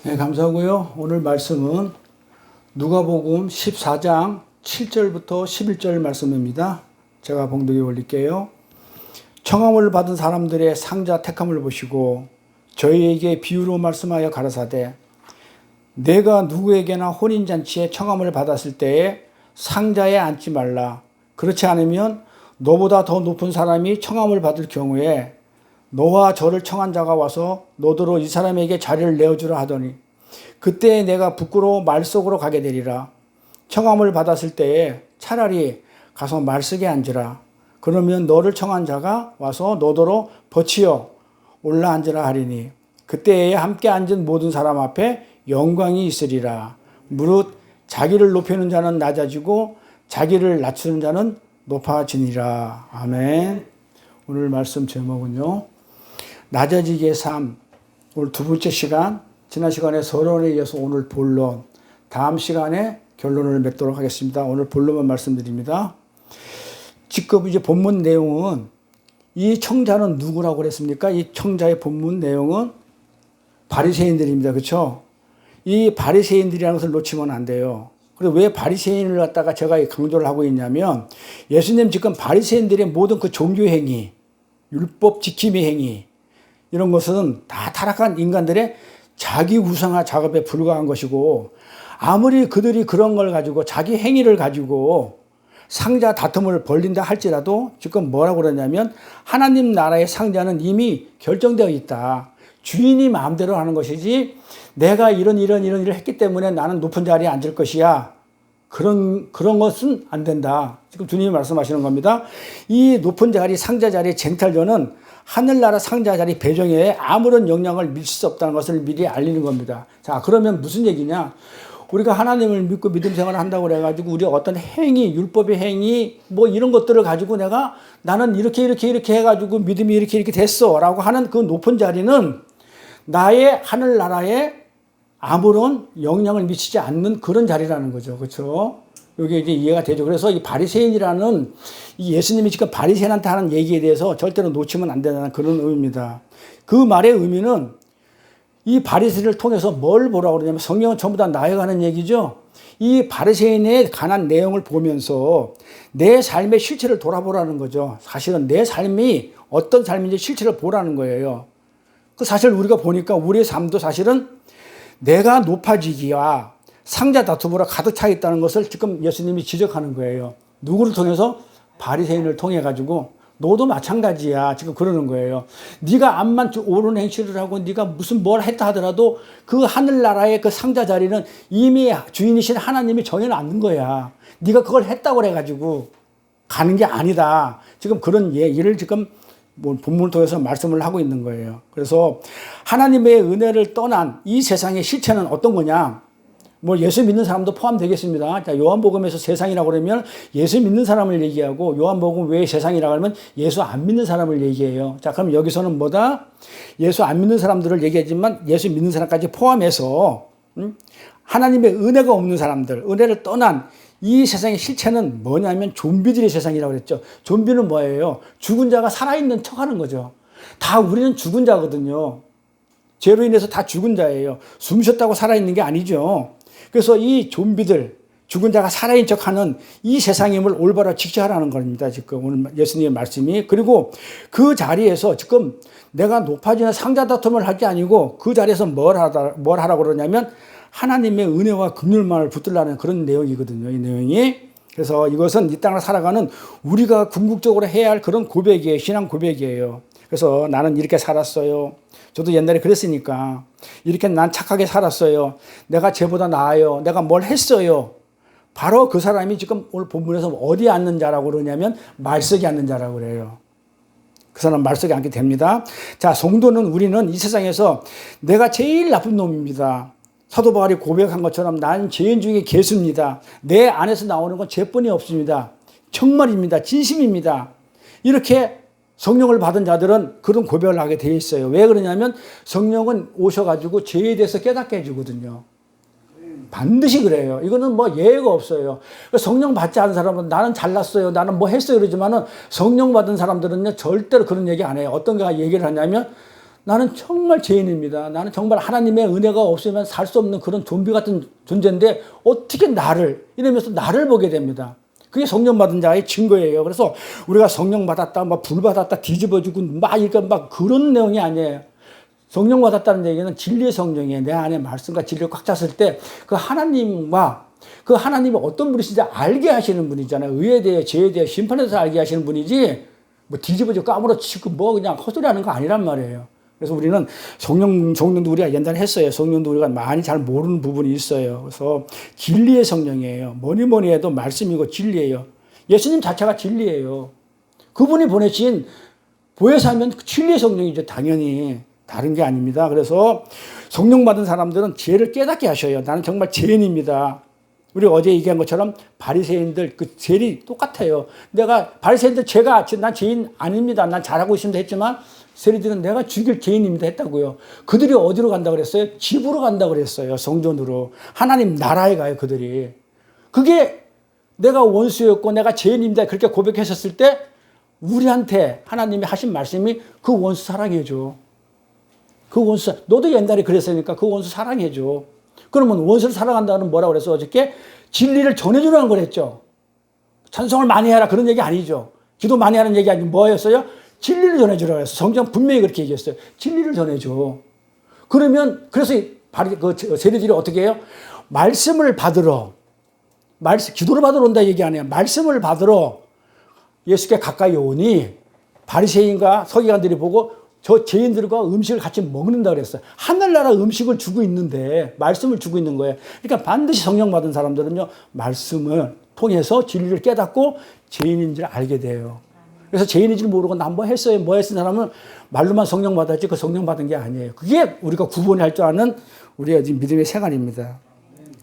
네, 감사하고요. 오늘 말씀은 누가복음 14장 7절부터 11절 말씀입니다. 제가 봉독해 올릴게요. 청함을 받은 사람들의 상자 택함을 보시고 저희에게 비유로 말씀하여 가라사대 내가 누구에게나 혼인잔치에 청함을 받았을 때에 상자에 앉지 말라. 그렇지 않으면 너보다 더 높은 사람이 청함을 받을 경우에 너와 저를 청한 자가 와서 너더러 이 사람에게 자리를 내어주라 하더니 그때 내가 부끄러워 말 속으로 가게 되리라. 청함을 받았을 때에 차라리 가서 말 속에 앉으라. 그러면 너를 청한 자가 와서 너더러 버치어 올라 앉으라 하리니 그때에 함께 앉은 모든 사람 앞에 영광이 있으리라. 무릇 자기를 높이는 자는 낮아지고 자기를 낮추는 자는 높아지니라. 아멘. 오늘 말씀 제목은요, 낮아지기의 삶. 오늘 두 번째 시간, 지난 시간에 서론에 이어서 오늘 본론, 다음 시간에 결론을 맺도록 하겠습니다. 오늘 본론만 말씀드립니다. 지금 이제 본문 내용은 이 청자는 누구라고 그랬습니까? 이 청자의 본문 내용은 바리새인들입니다. 그렇죠? 이 바리새인들이라는 것을 놓치면 안 돼요. 그리고 왜 바리새인을 갖다가 제가 강조를 하고 있냐면 예수님 지금 바리새인들의 모든 그 종교 행위, 율법 지킴이 행위 이런 것은 다 타락한 인간들의 자기 우상화 작업에 불과한 것이고 아무리 그들이 그런 걸 가지고 자기 행위를 가지고 상자 다툼을 벌린다 할지라도 지금 뭐라고 그러냐면 하나님 나라의 상자는 이미 결정되어 있다. 주인이 마음대로 하는 것이지 내가 이런 일을 했기 때문에 나는 높은 자리에 앉을 것이야. 그런 것은 안 된다. 지금 주님이 말씀하시는 겁니다. 이 높은 자리, 상자 자리의 쟁탈전은 하늘나라 상자 자리 배정에 아무런 영향을 미칠 수 없다는 것을 미리 알리는 겁니다. 자, 그러면 무슨 얘기냐? 우리가 하나님을 믿고 믿음 생활을 한다고 그래가지고 우리가 어떤 행위, 율법의 행위, 뭐 이런 것들을 가지고 나는 이렇게 해가지고 믿음이 이렇게 됐어. 라고 하는 그 높은 자리는 나의 하늘나라에 아무런 영향을 미치지 않는 그런 자리라는 거죠. 그렇죠? 이게 이제 이해가 되죠. 그래서 이 바리새인이라는 이 예수님이 지금 바리새인한테 하는 얘기에 대해서 절대로 놓치면 안 된다는 그런 의미입니다. 그 말의 의미는 이 바리새인을 통해서 뭘 보라고 그러냐면 성경은 전부 다 나에 관한 얘기죠. 이 바리새인에 관한 내용을 보면서 내 삶의 실체를 돌아보라는 거죠. 사실은 내 삶이 어떤 삶인지 실체를 보라는 거예요. 그 사실 우리가 보니까 우리의 삶도 사실은 내가 높아지기와 상자 다툼으로 가득 차 있다는 것을 지금 예수님이 지적하는 거예요. 누구를 통해서? 바리새인을 통해 가지고 너도 마찬가지야. 지금 그러는 거예요. 네가 암만 옳은 행실을 하고 네가 무슨 뭘 했다 하더라도 그 하늘나라의 그 상자 자리는 이미 주인이신 하나님이 정해놨는 거야. 네가 그걸 했다고 그래가지고 가는 게 아니다. 지금 그런 얘기를 지금 본문을 통해서 말씀을 하고 있는 거예요. 그래서 하나님의 은혜를 떠난 이 세상의 실체는 어떤 거냐? 예수 믿는 사람도 포함되겠습니다. 자, 요한복음에서 세상이라고 그러면 예수 믿는 사람을 얘기하고 요한복음 외에 세상이라고 하면 예수 안 믿는 사람을 얘기해요. 자, 그럼 여기서는 뭐다? 예수 안 믿는 사람들을 얘기하지만 예수 믿는 사람까지 포함해서 하나님의 은혜가 없는 사람들, 은혜를 떠난 이 세상의 실체는 뭐냐면 좀비들의 세상이라고 그랬죠. 좀비는 뭐예요? 죽은 자가 살아있는 척 하는 거죠. 다 우리는 죽은 자거든요. 죄로 인해서 다 죽은 자예요. 숨 쉬었다고 살아있는 게 아니죠. 그래서 이 좀비들, 죽은 자가 살아있는 척 하는 이 세상임을 올바로 직시하라는 겁니다. 지금 오늘 예수님의 말씀이. 그리고 그 자리에서 지금 내가 높아지는 상자 다툼을 할 게 아니고 그 자리에서 뭘 하라고 그러냐면 하나님의 은혜와 긍휼만을 붙들라는 그런 내용이거든요. 이 내용이. 그래서 이것은 이 땅을 살아가는 우리가 궁극적으로 해야 할 그런 고백이에요. 신앙 고백이에요. 그래서 나는 이렇게 살았어요. 저도 옛날에 그랬으니까. 이렇게 난 착하게 살았어요. 내가 쟤보다 나아요. 내가 뭘 했어요. 바로 그 사람이 지금 오늘 본문에서 어디에 앉는 자라고 그러냐면 말 속에 앉는 자라고 그래요. 그 사람 말 속에 앉게 됩니다. 자, 성도는 우리는 이 세상에서 내가 제일 나쁜 놈입니다. 사도 바울이 고백한 것처럼 난 죄인 중에 괴수입니다. 내 안에서 나오는 건 죄뿐이 없습니다. 정말입니다. 진심입니다. 이렇게 성령을 받은 자들은 그런 고백을 하게 되어 있어요. 왜 그러냐면 성령은 오셔가지고 죄에 대해서 깨닫게 해주거든요. 반드시 그래요. 이거는 뭐 예외가 없어요. 성령 받지 않은 사람은 나는 잘났어요. 나는 뭐 했어요. 그러지만은 성령 받은 사람들은요, 절대로 그런 얘기 안 해요. 어떤 가 얘기를 하냐면 나는 정말 죄인입니다. 나는 정말 하나님의 은혜가 없으면 살 수 없는 그런 좀비 같은 존재인데 어떻게 나를, 이러면서 나를 보게 됩니다. 그게 성령 받은 자의 증거예요. 그래서 우리가 성령 받았다, 막 불 받았다, 뒤집어지고 막 이렇게 막 그런 내용이 아니에요. 성령 받았다는 얘기는 진리의 성령이에요. 내 안에 말씀과 진리가 꽉 찼을 때 그 하나님과 그 하나님이 어떤 분이신지 알게 하시는 분이잖아요. 의에 대해, 죄에 대해, 심판에 대해서 알게 하시는 분이지 뭐 뒤집어져 까무러치고 뭐 그냥 헛소리 하는 거 아니란 말이에요. 그래서 우리는 성령도 우리가 옛날에 했어요. 성령도 우리가 많이 잘 모르는 부분이 있어요. 그래서 진리의 성령이에요. 뭐니 해도 말씀이고 진리예요. 예수님 자체가 진리예요. 그분이 보내신 보혜사 하면 진리의 성령이죠. 당연히. 다른 게 아닙니다. 그래서 성령 받은 사람들은 죄를 깨닫게 하셔요. 나는 정말 죄인입니다. 우리가 어제 얘기한 것처럼 바리새인들 그 죄이 똑같아요. 내가 바리새인들 난 죄인 아닙니다. 난 잘하고 있습니다 했지만 세리들은 내가 죽일 죄인입니다 했다고요. 그들이 어디로 간다 그랬어요? 집으로 간다 그랬어요. 성전으로. 하나님 나라에 가요, 그들이. 그게 내가 원수였고 내가 죄인입니다 그렇게 고백하셨을 때 우리한테 하나님이 하신 말씀이 그 원수 사랑해줘. 그 원수, 너도 옛날에 그랬으니까 그 원수 사랑해줘. 그러면 원수를 사랑한다는 뭐라고 그랬어? 어저께 진리를 전해주라는 걸 했죠. 찬송을 많이 해라 그런 얘기 아니죠. 기도 많이 하는 얘기 아니고 뭐였어요? 진리를 전해주라고 했어. 성경 분명히 그렇게 얘기했어요. 진리를 전해줘. 그러면 그래서 그 세리들이 어떻게 해요? 말씀을 받으러, 기도를 받으러 온다 얘기 아니에요. 말씀을 받으러 예수께 가까이 오니 바리새인과 서기관들이 보고 저 죄인들과 음식을 같이 먹는다 그랬어요. 하늘나라 음식을 주고 있는데 말씀을 주고 있는 거예요. 그러니까 반드시 성령 받은 사람들은요, 말씀을 통해서 진리를 깨닫고 죄인인 줄 알게 돼요. 그래서 죄인인 줄 모르고 난 뭐 했어요. 뭐 했은 사람은 말로만 성령 받았지 그 성령 받은 게 아니에요. 그게 우리가 구분할 줄 아는 우리의 믿음의 생활입니다.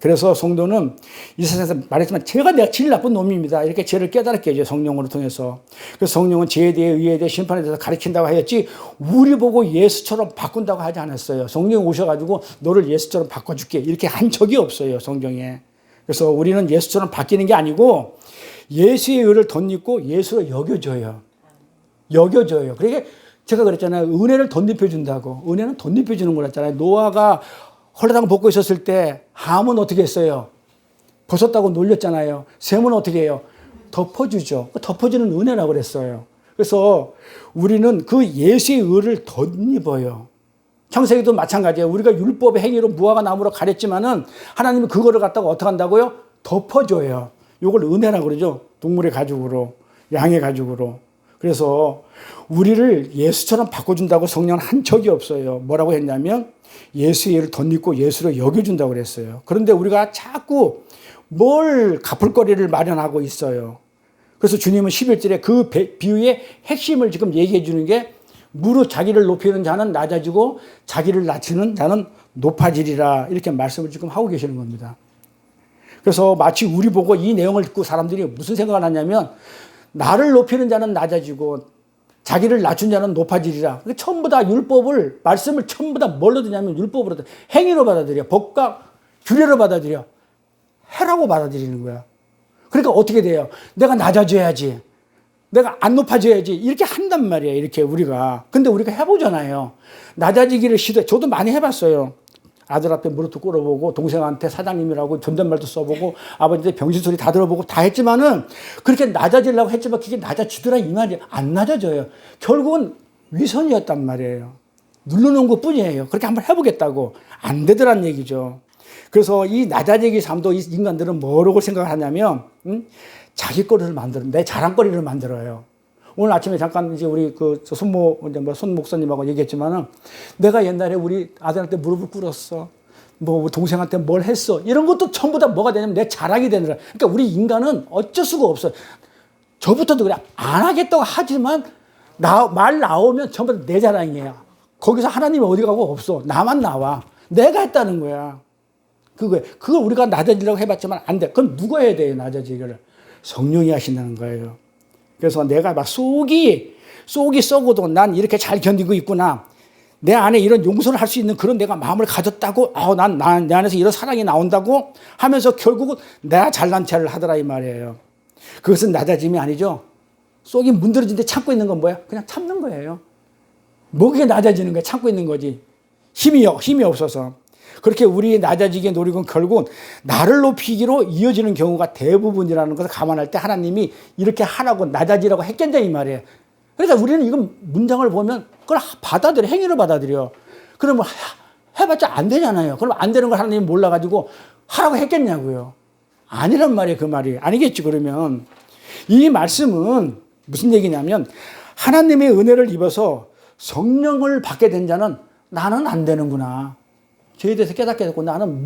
그래서 성도는 이 세상에서 말했지만 내가 제일 나쁜 놈입니다. 이렇게 죄를 깨달게 해줘요. 성령으로 통해서. 그래서 성령은 죄에 대해, 의에 대해, 심판에 대해서 가르친다고 하였지 우리 보고 예수처럼 바꾼다고 하지 않았어요. 성령이 오셔가지고 너를 예수처럼 바꿔줄게 이렇게 한 적이 없어요. 성경에. 그래서 우리는 예수처럼 바뀌는 게 아니고 예수의 의를 덧입고 예수로 여겨줘요. 여겨줘요. 그러니까 제가 그랬잖아요. 은혜를 덧입혀준다고. 은혜는 덧입혀주는 거랬잖아요. 노아가 헐레당 벗고 있었을 때 함은 어떻게 했어요? 벗었다고 놀렸잖아요. 셈은 어떻게 해요? 덮어주죠. 덮어주는 은혜라고 그랬어요. 그래서 우리는 그 예수의 의를 덧입어요. 창세기도 마찬가지예요. 우리가 율법의 행위로 무화과 나무로 가렸지만은 하나님은 그거를 갖다가 어떻게 한다고요? 덮어줘요. 이걸 은혜라고 그러죠. 동물의 가죽으로, 양의 가죽으로. 그래서 우리를 예수처럼 바꿔준다고 성령은 한 적이 없어요. 뭐라고 했냐면 예수의 의를 덧입고 예수로 여겨준다고 그랬어요. 그런데 우리가 자꾸 뭘 갚을 거리를 마련하고 있어요. 그래서 주님은 11절에 그 비유의 핵심을 지금 얘기해 주는 게 무릇 자기를 높이는 자는 낮아지고 자기를 낮추는 자는 높아지리라 이렇게 말씀을 지금 하고 계시는 겁니다. 그래서 마치 우리 보고 이 내용을 듣고 사람들이 무슨 생각을 하냐면 나를 높이는 자는 낮아지고 자기를 낮춘 자는 높아지리라. 전부 다 율법을, 말씀을 전부 다 뭘로 듣냐면 율법으로, 행위로 받아들여. 법과 규례로 받아들여. 해라고 받아들이는 거야. 그러니까 어떻게 돼요? 내가 낮아져야지. 내가 안 높아져야지. 이렇게 한단 말이에요. 이렇게 우리가. 근데 우리가 해보잖아요. 낮아지기를 시도해. 저도 많이 해봤어요. 아들 앞에 무릎도 꿇어보고 동생한테 사장님이라고 존댓말도 써보고 아버지한테 병신 소리 다 들어보고 다 했지만은 그렇게 낮아지려고 했지만 그게 낮아지더라 이 말이에요. 안 낮아져요. 결국은 위선이었단 말이에요. 눌러놓은 것 뿐이에요. 그렇게 한번 해보겠다고. 안 되더란 얘기죠. 그래서 이 낮아지기 삶도 이 인간들은 뭐라고 생각하냐면 자기 거리를 만들어, 내 자랑거리를 만들어요. 오늘 아침에 잠깐 이제 우리 손 목사님하고 얘기했지만은 내가 옛날에 우리 아들한테 무릎을 꿇었어. 뭐 동생한테 뭘 했어. 이런 것도 전부 다 뭐가 되냐면 내 자랑이 되느라. 그러니까 우리 인간은 어쩔 수가 없어. 저부터도 그래. 안 하겠다고 하지만 말 나오면 전부 다 내 자랑이에요. 거기서 하나님이 어디 가고 없어. 나만 나와. 내가 했다는 거야. 그걸 우리가 낮아지려고 해봤지만 안 돼. 그럼 누가 해야 돼요, 낮아지기를? 성령이 하신다는 거예요. 그래서 내가 막 속이 썩어도 난 이렇게 잘 견디고 있구나. 내 안에 이런 용서를 할 수 있는 그런 내가 마음을 가졌다고, 내 안에서 이런 사랑이 나온다고 하면서 결국은 내가 잘난 체를 하더라 이 말이에요. 그것은 낮아짐이 아니죠. 속이 문드러진데 참고 있는 건 뭐야? 그냥 참는 거예요. 뭐 그게 낮아지는 거야? 참고 있는 거지. 힘이 없어서. 그렇게 우리 낮아지게 노력은 결국은 나를 높이기로 이어지는 경우가 대부분이라는 것을 감안할 때 하나님이 이렇게 하라고 낮아지라고 했겠냐 이 말이에요. 그러니까 우리는 이건 문장을 보면 그걸 받아들여, 행위를 받아들여. 그러면 해봤자 안 되잖아요. 그럼 안 되는 걸 하나님이 몰라가지고 하라고 했겠냐고요. 아니란 말이에요. 그 말이. 아니겠지 그러면. 이 말씀은 무슨 얘기냐면 하나님의 은혜를 입어서 성령을 받게 된 자는 나는 안 되는구나. 죄에 대해서 깨닫게 됐고 나는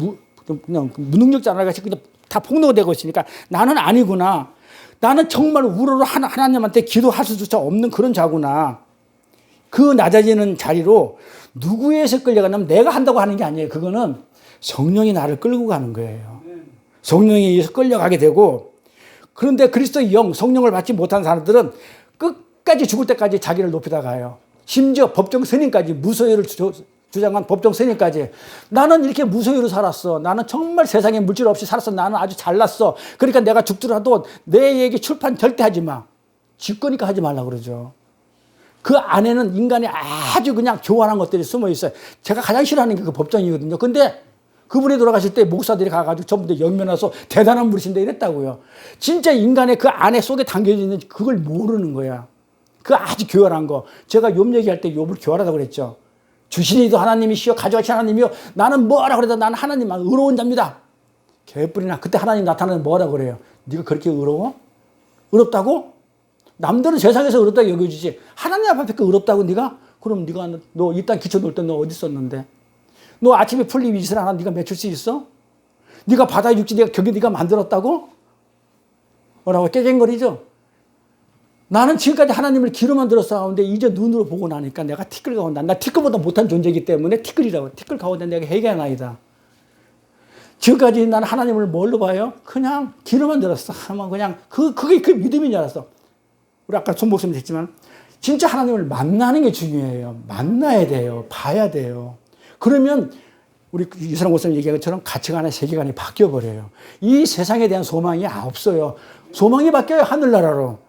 그냥 무능력자라고 해서 그냥 다 폭로되고 있으니까 나는 아니구나. 나는 정말 우러러 하나님한테 기도할 수조차 없는 그런 자구나. 그 낮아지는 자리로 누구에서 끌려가냐면 내가 한다고 하는 게 아니에요. 그거는 성령이 나를 끌고 가는 거예요. 성령에 의해서 끌려가게 되고, 그런데 그리스도의 영, 성령을 받지 못한 사람들은 끝까지 죽을 때까지 자기를 높이다 가요. 심지어 법정 스님까지, 무소유를 주장한 법정 스님까지 나는 이렇게 무소유로 살았어. 나는 정말 세상에 물질 없이 살았어. 나는 아주 잘났어. 그러니까 내가 죽더라도 내 얘기 출판 절대 하지 마. 쥐거니까 하지 말라 그러죠. 그 안에는 인간이 아주 그냥 교활한 것들이 숨어 있어요. 제가 가장 싫어하는 게 그 법정이거든요. 근데 그분이 돌아가실 때 목사들이 가가지고 전부 다 연면와서 대단한 분이신데 이랬다고요. 진짜 인간의 그 안에 속에 담겨져 있는 그걸 모르는 거야. 그 아주 교활한 거. 제가 욥 얘기할 때 욥을 교활하다고 그랬죠. 주신이도 하나님이시여 가져가신 하나님이요. 나는 뭐라 그래도 나는 하나님만 의로운 자입니다. 개뿔이나. 그때 하나님 나타나면 뭐라 그래요? 네가 그렇게 의로워? 의롭다고? 남들은 세상에서 의롭다고 여겨주지. 하나님 앞에 그 의롭다고 네가? 그럼 네가 너 이 땅 기초 놓을 때 너 어디 있었는데? 너 아침에 풀잎 이슬 하나 네가 맺힐 수 있어? 네가 바다에 육지 네가 격이 네가 만들었다고? 뭐라고 깨갱거리죠? 나는 지금까지 하나님을 귀로 만들었사오는데 이제 눈으로 보고 나니까 내가 티끌가 온다. 나 티끌보다 못한 존재이기 때문에 티끌이라고. 티끌 가운데 내가 해결나이다. 지금까지 나는 하나님을 뭘로 봐요? 그냥 귀로 만들었어. 그냥 그게 그 믿음인 줄 알았어. 우리 아까 손 목사님 했지만 진짜 하나님을 만나는 게 중요해요. 만나야 돼요. 봐야 돼요. 그러면 우리 이사람 목사님 얘기한 것처럼 가치관의 세계관이 바뀌어버려요. 이 세상에 대한 소망이 없어요. 소망이 바뀌어요. 하늘나라로.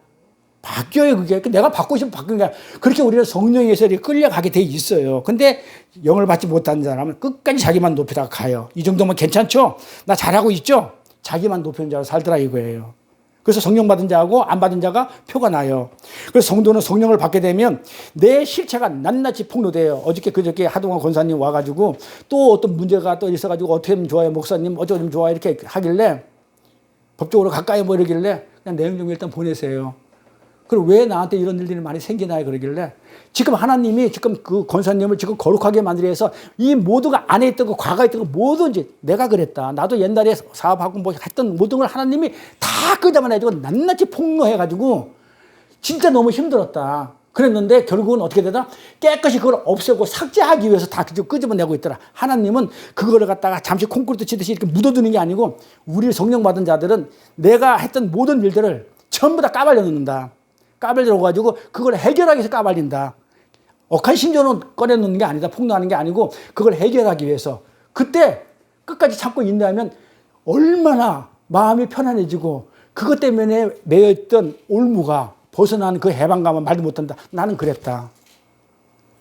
바뀌어요, 그게. 내가 받고 싶으면 바뀌는 거야. 그렇게 우리는 성령에서 끌려가게 돼 있어요. 근데 영을 받지 못한 사람은 끝까지 자기만 높이다가 가요. 이 정도면 괜찮죠? 나 잘하고 있죠? 자기만 높이는 자로 살더라 이거예요. 그래서 성령 받은 자하고 안 받은 자가 표가 나요. 그래서 성도는 성령을 받게 되면 내 실체가 낱낱이 폭로돼요. 어저께 그저께 하동환 권사님 와가지고 또 어떤 문제가 또 있어가지고 어떻게 하면 좋아요, 목사님 어쩌면 좀 좋아요 이렇게 하길래 법적으로 가까이 뭐 이러길래 그냥 내용 좀 일단 보내세요. 그리고 왜 나한테 이런 일들이 많이 생기나요? 그러길래 지금 하나님이 지금 그 권사님을 지금 거룩하게 만들기 위해서 이 모두가 안에 있던 거, 과거에 있던 거 뭐든지 내가 그랬다. 나도 옛날에 사업하고 뭐 했던 모든 걸 하나님이 다 끄집어내가지고 낱낱이 폭로해가지고 진짜 너무 힘들었다. 그랬는데 결국은 어떻게 되다? 깨끗이 그걸 없애고 삭제하기 위해서 다 끄집어내고 있더라. 하나님은 그거를 갖다가 잠시 콘크리트 치듯이 이렇게 묻어두는 게 아니고 우리 성령 받은 자들은 내가 했던 모든 일들을 전부 다 까발려 놓는다. 까발려가지고 그걸 해결하기 위해서 까발린다. 억한 심정으로 꺼내놓는 게 아니다. 폭로하는 게 아니고 그걸 해결하기 위해서. 그때 끝까지 참고 인내하면 얼마나 마음이 편안해지고 그것 때문에 매여있던 올무가 벗어나는 그 해방감은 말도 못한다. 나는 그랬다.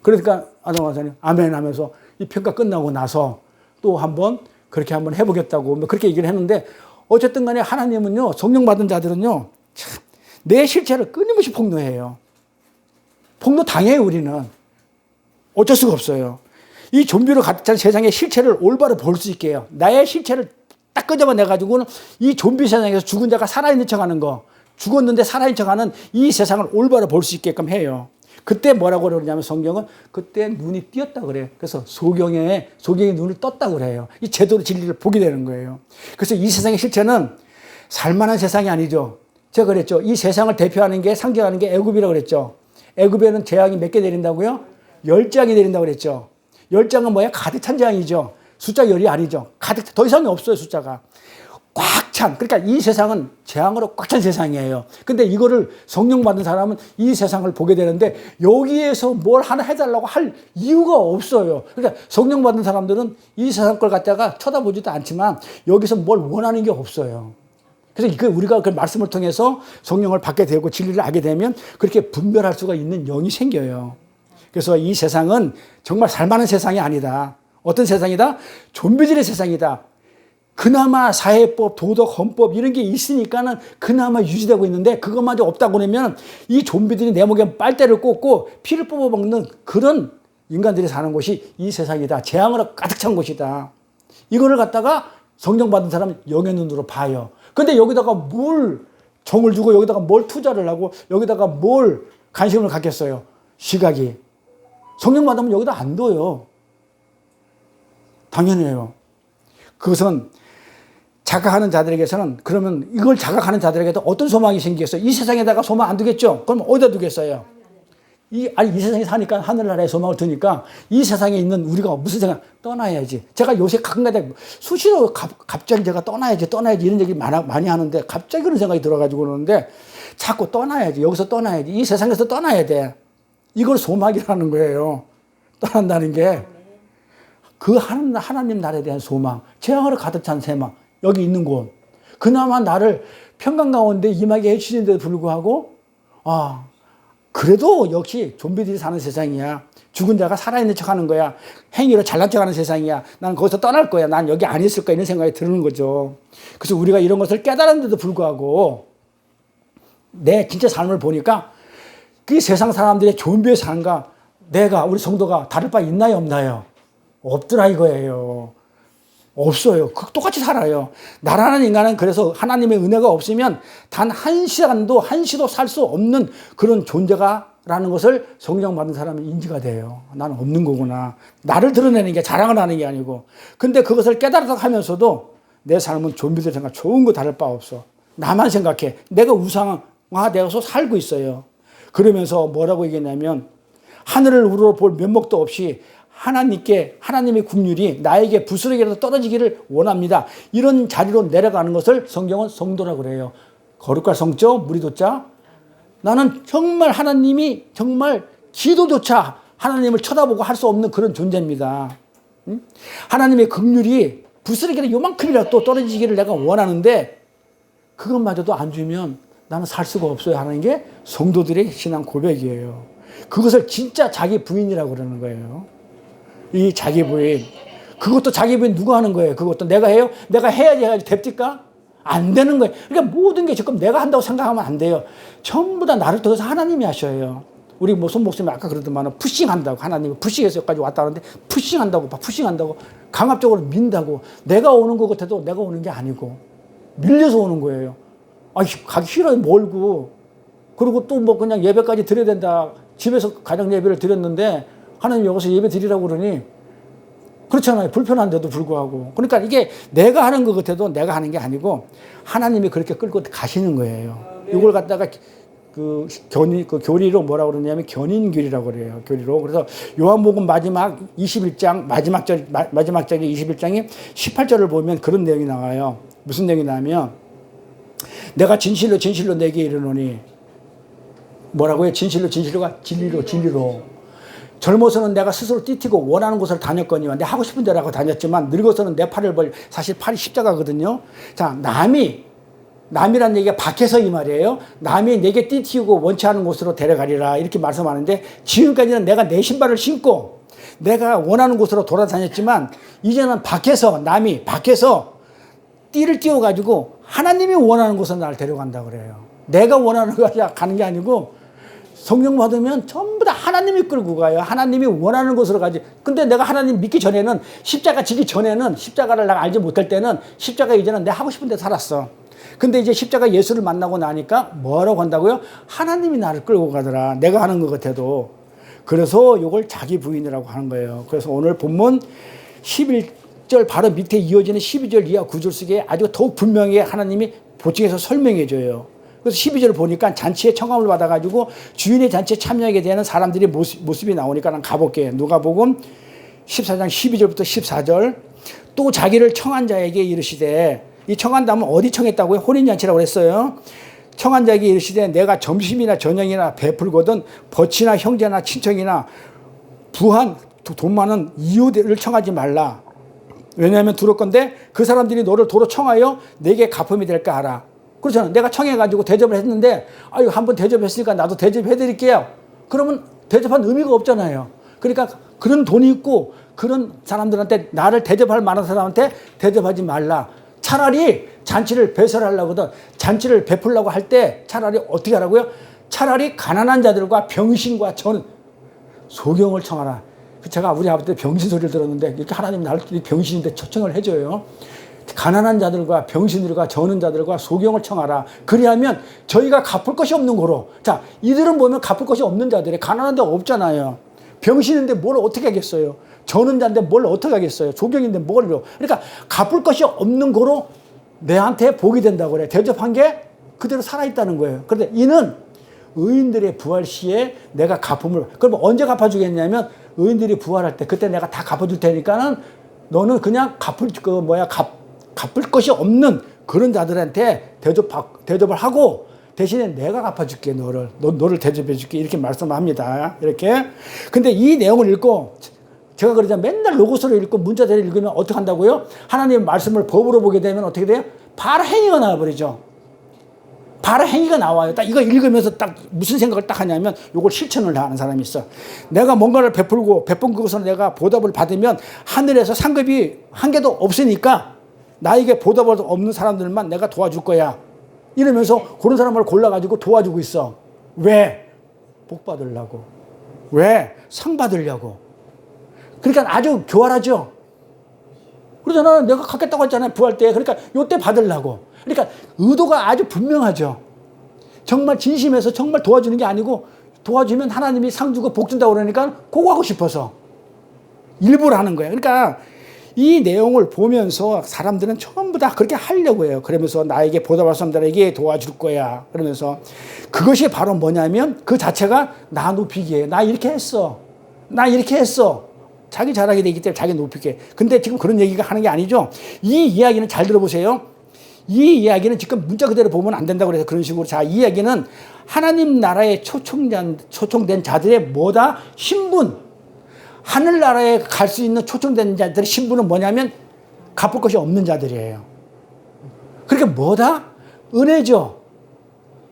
그러니까 아동 원사님 아멘 하면서 이 평가 끝나고 나서 또 한번 그렇게 한번 해보겠다고 뭐 그렇게 얘기를 했는데 어쨌든 간에 하나님은요, 성령 받은 자들은요, 참 내 실체를 끊임없이 폭로해요. 폭로 당해요, 우리는. 어쩔 수가 없어요. 이 좀비로 가득 찬 세상의 실체를 올바로 볼 수 있게 해요. 나의 실체를 딱 끄집어내가지고는 이 좀비 세상에서 죽은 자가 살아있는 척 하는 거, 죽었는데 살아있는 척 하는 이 세상을 올바로 볼 수 있게끔 해요. 그때 뭐라고 그러냐면 성경은 그때 눈이 띄었다 그래요. 그래서 소경의 눈을 떴다 그래요. 이 제대로 진리를 보게 되는 거예요. 그래서 이 세상의 실체는 살만한 세상이 아니죠. 제가 그랬죠. 이 세상을 대표하는 게 상징하는 게 애굽이라고 그랬죠. 애굽에는 재앙이 몇 개 내린다고요? 10장이 내린다고 그랬죠. 10장은 뭐야? 가득 찬 재앙이죠. 숫자 10이 아니죠. 가득, 더 이상이 없어요, 숫자가. 꽉 찬, 그러니까 이 세상은 재앙으로 꽉 찬 세상이에요. 근데 이거를 성령 받은 사람은 이 세상을 보게 되는데 여기에서 뭘 하나 해달라고 할 이유가 없어요. 그러니까 성령 받은 사람들은 이 세상 걸 갖다가 쳐다보지도 않지만 여기서 뭘 원하는 게 없어요. 그래서 우리가 그 말씀을 통해서 성령을 받게 되고 진리를 알게 되면 그렇게 분별할 수가 있는 영이 생겨요. 그래서 이 세상은 정말 살만한 세상이 아니다. 어떤 세상이다? 좀비들의 세상이다. 그나마 사회법, 도덕, 헌법 이런 게 있으니까는 그나마 유지되고 있는데 그것마저 없다고 그러면 이 좀비들이 내 목에 빨대를 꽂고 피를 뽑아먹는 그런 인간들이 사는 곳이 이 세상이다. 재앙으로 가득 찬 곳이다. 이거를 갖다가 성령 받은 사람은 영의 눈으로 봐요. 근데 여기다가 뭘 정을 주고 여기다가 뭘 투자를 하고 여기다가 뭘 관심을 갖겠어요. 시각이. 성령 받으면 여기다 안 둬요. 당연해요. 그것은 자각하는 자들에게서는 그러면 이걸 자각하는 자들에게도 어떤 소망이 생기겠어요? 이 세상에다가 소망 안 두겠죠? 그럼 어디다 두겠어요? 이 세상에 사니까 하늘나라에 소망을 두니까 이 세상에 있는 우리가 무슨 생각? 떠나야지. 제가 요새 가끔가다 수시로 갑자기 제가 떠나야지 이런 얘기 많이 하는데 갑자기 그런 생각이 들어가지고 그러는데 자꾸 떠나야지. 여기서 떠나야지. 이 세상에서 떠나야 돼. 이걸 소망이라는 거예요. 떠난다는 게. 그 하나님 나라에 대한 소망. 재앙으로 가득 찬 세망. 여기 있는 곳. 그나마 나를 평강 가운데 임하게 해주시는데도 불구하고 그래도 역시 좀비들이 사는 세상이야. 죽은 자가 살아있는 척하는 거야. 행위로 잘난 척하는 세상이야. 난 거기서 떠날 거야. 난 여기 안 있을 거야. 이런 생각이 드는 거죠. 그래서 우리가 이런 것을 깨달았는데도 불구하고 내 진짜 삶을 보니까 그 세상 사람들의 좀비의 삶과 내가 우리 성도가 다를 바 있나요 없나요? 없더라 이거예요. 없어요. 똑같이 살아요. 나라는 인간은 그래서 하나님의 은혜가 없으면 단 한 시도 살 수 없는 그런 존재가라는 것을 성령 받은 사람은 인지가 돼요. 나는 없는 거구나. 나를 드러내는 게 자랑을 하는 게 아니고. 근데 그것을 깨달아서 하면서도 내 삶은 좀비들 생각 좋은 거 다를 바 없어. 나만 생각해. 내가 우상화되어서 살고 있어요. 그러면서 뭐라고 얘기했냐면 하늘을 우러볼 면목도 없이 하나님의 국률이 나에게 부스러기라도 떨어지기를 원합니다. 이런 자리로 내려가는 것을 성경은 성도라고 그래요. 거룩할 성자, 무리도자. 나는 정말 하나님이 정말 기도조차 하나님을 쳐다보고 할 수 없는 그런 존재입니다. 하나님의 긍휼이 부스러기라도 요만큼이라도 떨어지기를 내가 원하는데 그것마저도 안 주면 나는 살 수가 없어요 하는 게 성도들의 신앙 고백이에요. 그것을 진짜 자기 부인이라고 그러는 거예요. 이 자기 부인. 그것도 자기 부인 누가 하는 거예요? 그것도 내가 해요? 내가 해야지 됩니까? 안 되는 거예요. 그러니까 모든 게 지금 내가 한다고 생각하면 안 돼요. 전부 다 나를 통해서 하나님이 하셔요. 우리 손 목사님이 아까 그러더만 푸싱한다고. 하나님이 푸싱해서 여기까지 왔다는데 푸싱한다고. 강압적으로 민다고. 내가 오는 것 같아도 내가 오는 게 아니고 밀려서 오는 거예요. 가기 싫어요. 멀고. 그리고 또 뭐 그냥 예배까지 드려야 된다. 집에서 가정 예배를 드렸는데 하나님 여기서 예배 드리라고 그러니 그렇잖아요. 불편한데도 불구하고. 그러니까 이게 내가 하는 것 같아도 내가 하는 게 아니고 하나님이 그렇게 끌고 가시는 거예요. 이걸 갖다가 교리로 뭐라고 그러냐면 견인교리라고 그래요. 교리로. 그래서 요한복음 마지막 21장 마지막 절이 21장이 18절을 보면 그런 내용이 나와요. 무슨 내용이 나오면 내가 진실로 내게 이르노니 뭐라고요? 진실로가 진리로. 젊어서는 내가 스스로 띠티고 원하는 곳을 다녔거니와 내가 하고 싶은 데라고 다녔지만 늙어서는 내 팔을 사실 팔이 십자가거든요. 자, 남이란 얘기가 밖에서 이 말이에요. 남이 내게 띠티우고 원치 않은 곳으로 데려가리라 이렇게 말씀하는데 지금까지는 내가 내 신발을 신고 내가 원하는 곳으로 돌아다녔지만 이제는 남이 밖에서 띠를 띄워가지고 하나님이 원하는 곳으로 나를 데려간다고 그래요. 내가 원하는 곳에 가는 게 아니고 성령 받으면 전부 다 하나님이 끌고 가요. 하나님이 원하는 곳으로 가지. 근데 내가 하나님 믿기 전에는 십자가 지기 전에는 십자가를 내가 알지 못할 때는 십자가 이제는 내가 하고 싶은 데 살았어. 근데 이제 십자가 예수를 만나고 나니까 뭐라고 한다고요? 하나님이 나를 끌고 가더라. 내가 하는 것 같아도. 그래서 이걸 자기 부인이라고 하는 거예요. 그래서 오늘 본문 11절 바로 밑에 이어지는 12절 이하 9절 속에 아주 더욱 분명히 하나님이 보충해서 설명해 줘요. 그래서 12절을 보니까 잔치에 청함을 받아가지고 주인의 잔치에 참여하게 되는 사람들의 모습이 나오니까 난 가볼게요. 누가복음 14장 12절부터 14절. 또 자기를 청한 자에게 이르시되 이 청한다면 어디 청했다고요? 혼인잔치라고 그랬어요. 청한 자에게 이르시되 내가 점심이나 저녁이나 베풀거든 버치나 형제나 친척이나 부한 돈 많은 이웃을 청하지 말라. 왜냐하면 두를 건데 그 사람들이 너를 도로 청하여 내게 갚음이 될까 알아. 그렇잖아. 내가 청해가지고 대접을 했는데 아유 한번 대접했으니까 나도 대접해드릴게요. 그러면 대접한 의미가 없잖아요. 그러니까 그런 돈이 있고 그런 사람들한테 나를 대접할 만한 사람한테 대접하지 말라. 차라리 잔치를 배설하려거든 잔치를 베풀려고 할 때 차라리 어떻게 하라고요? 차라리 가난한 자들과 병신과 전 소경을 청하라. 제가 우리 아버지 때 병신 소리를 들었는데 이렇게 하나님 나를 병신인데 초청을 해줘요. 가난한 자들과 병신들과 저는 자들과 소경을 청하라. 그리하면 저희가 갚을 것이 없는 거로. 자, 이들은 보면 갚을 것이 없는 자들이 가난한 데가 없잖아요. 병신인데 뭘 어떻게 하겠어요? 저는 자인데 뭘 어떻게 하겠어요? 소경인데 뭘요? 그러니까 갚을 것이 없는 거로 내한테 복이 된다고 그래. 대접한 게 그대로 살아있다는 거예요. 그런데 이는 의인들의 부활 시에 내가 갚음을, 그럼 언제 갚아주겠냐면 의인들이 부활할 때 그때 내가 다 갚아줄 테니까는 너는 그냥 갚을 것이 없는 그런 자들한테 대접을 하고 대신에 내가 갚아줄게. 너를 대접해줄게. 이렇게 말씀합니다. 이렇게. 근데 이 내용을 읽고 제가 그러자 맨날 로고스를 읽고 문자대를 읽으면 어떻게 한다고요? 하나님의 말씀을 법으로 보게 되면 어떻게 돼요? 바로 행위가 나와버리죠. 바로 행위가 나와요. 딱 이거 읽으면서 딱 무슨 생각을 딱 하냐면 이걸 실천을 하는 사람이 있어. 내가 뭔가를 베푼 그것으로 내가 보답을 받으면 하늘에서 상급이 한 개도 없으니까 나에게 보답을 없는 사람들만 내가 도와줄 거야. 이러면서 그런 사람을 골라가지고 도와주고 있어. 왜? 복 받으려고. 왜? 상 받으려고. 그러니까 아주 교활하죠. 그러잖아. 내가 갖겠다고 했잖아요. 부활 때. 그러니까 요때 받으려고. 그러니까 의도가 아주 분명하죠. 정말 진심에서 정말 도와주는 게 아니고 도와주면 하나님이 상 주고 복 준다고 그러니까 그거 하고 싶어서 일부러 하는 거예요. 그러니까 이 내용을 보면서 사람들은 전부 다 그렇게 하려고 해요. 그러면서 나에게 보답할 사람들에게 도와줄 거야. 그러면서 그것이 바로 뭐냐면 그 자체가 나 높이기에 나 이렇게 했어. 나 이렇게 했어. 자기 자랑이 되기 때문에 자기 높이게. 근데 지금 그런 얘기가 하는 게 아니죠. 이 이야기는 잘 들어보세요. 이 이야기는 지금 문자 그대로 보면 안 된다고 그래서 그런 식으로. 자, 이 이야기는 하나님 나라에 초청된 자들의 뭐다? 신분. 하늘나라에 갈 수 있는 초청된 자들의 신분은 뭐냐면 갚을 것이 없는 자들이에요. 그러니까 뭐다? 은혜죠.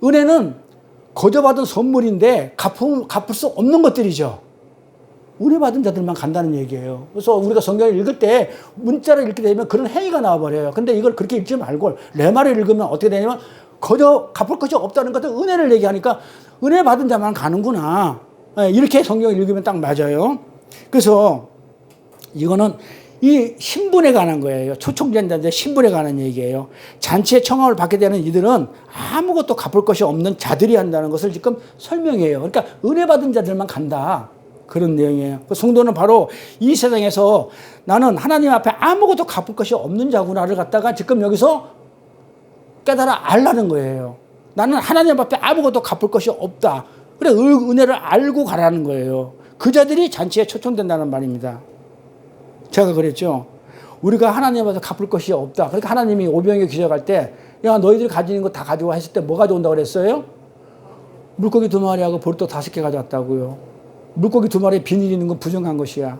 은혜는 거저받은 선물인데 갚을 수 없는 것들이죠. 은혜 받은 자들만 간다는 얘기예요. 그래서 우리가 성경을 읽을 때 문자를 읽게 되면 그런 행위가 나와버려요. 근데 이걸 그렇게 읽지 말고 레마를 읽으면 어떻게 되냐면 거저 갚을 것이 없다는 것도 은혜를 얘기하니까 은혜 받은 자만 가는구나. 이렇게 성경을 읽으면 딱 맞아요. 그래서 이거는 이 신분에 관한 거예요. 초청된 자들의 신분에 관한 얘기예요. 잔치에 청함을 받게 되는 이들은 아무것도 갚을 것이 없는 자들이 한다는 것을 지금 설명해요. 그러니까 은혜 받은 자들만 간다. 그런 내용이에요. 성도는 바로 이 세상에서 나는 하나님 앞에 아무것도 갚을 것이 없는 자구나를 갖다가 지금 여기서 깨달아 알라는 거예요. 나는 하나님 앞에 아무것도 갚을 것이 없다. 그래, 은혜를 알고 가라는 거예요. 그 자들이 잔치에 초청된다는 말입니다. 제가 그랬죠. 우리가 하나님 앞에서 갚을 것이 없다. 그러니까 하나님이 오병이어 기적할 때, 야, 너희들이 가지는 거 다 가져와 했을 때 뭐 가져온다고 그랬어요? 물고기 2마리하고 보리떡 5개 가져왔다고요. 물고기 2마리에 비늘 있는 건 부정한 것이야.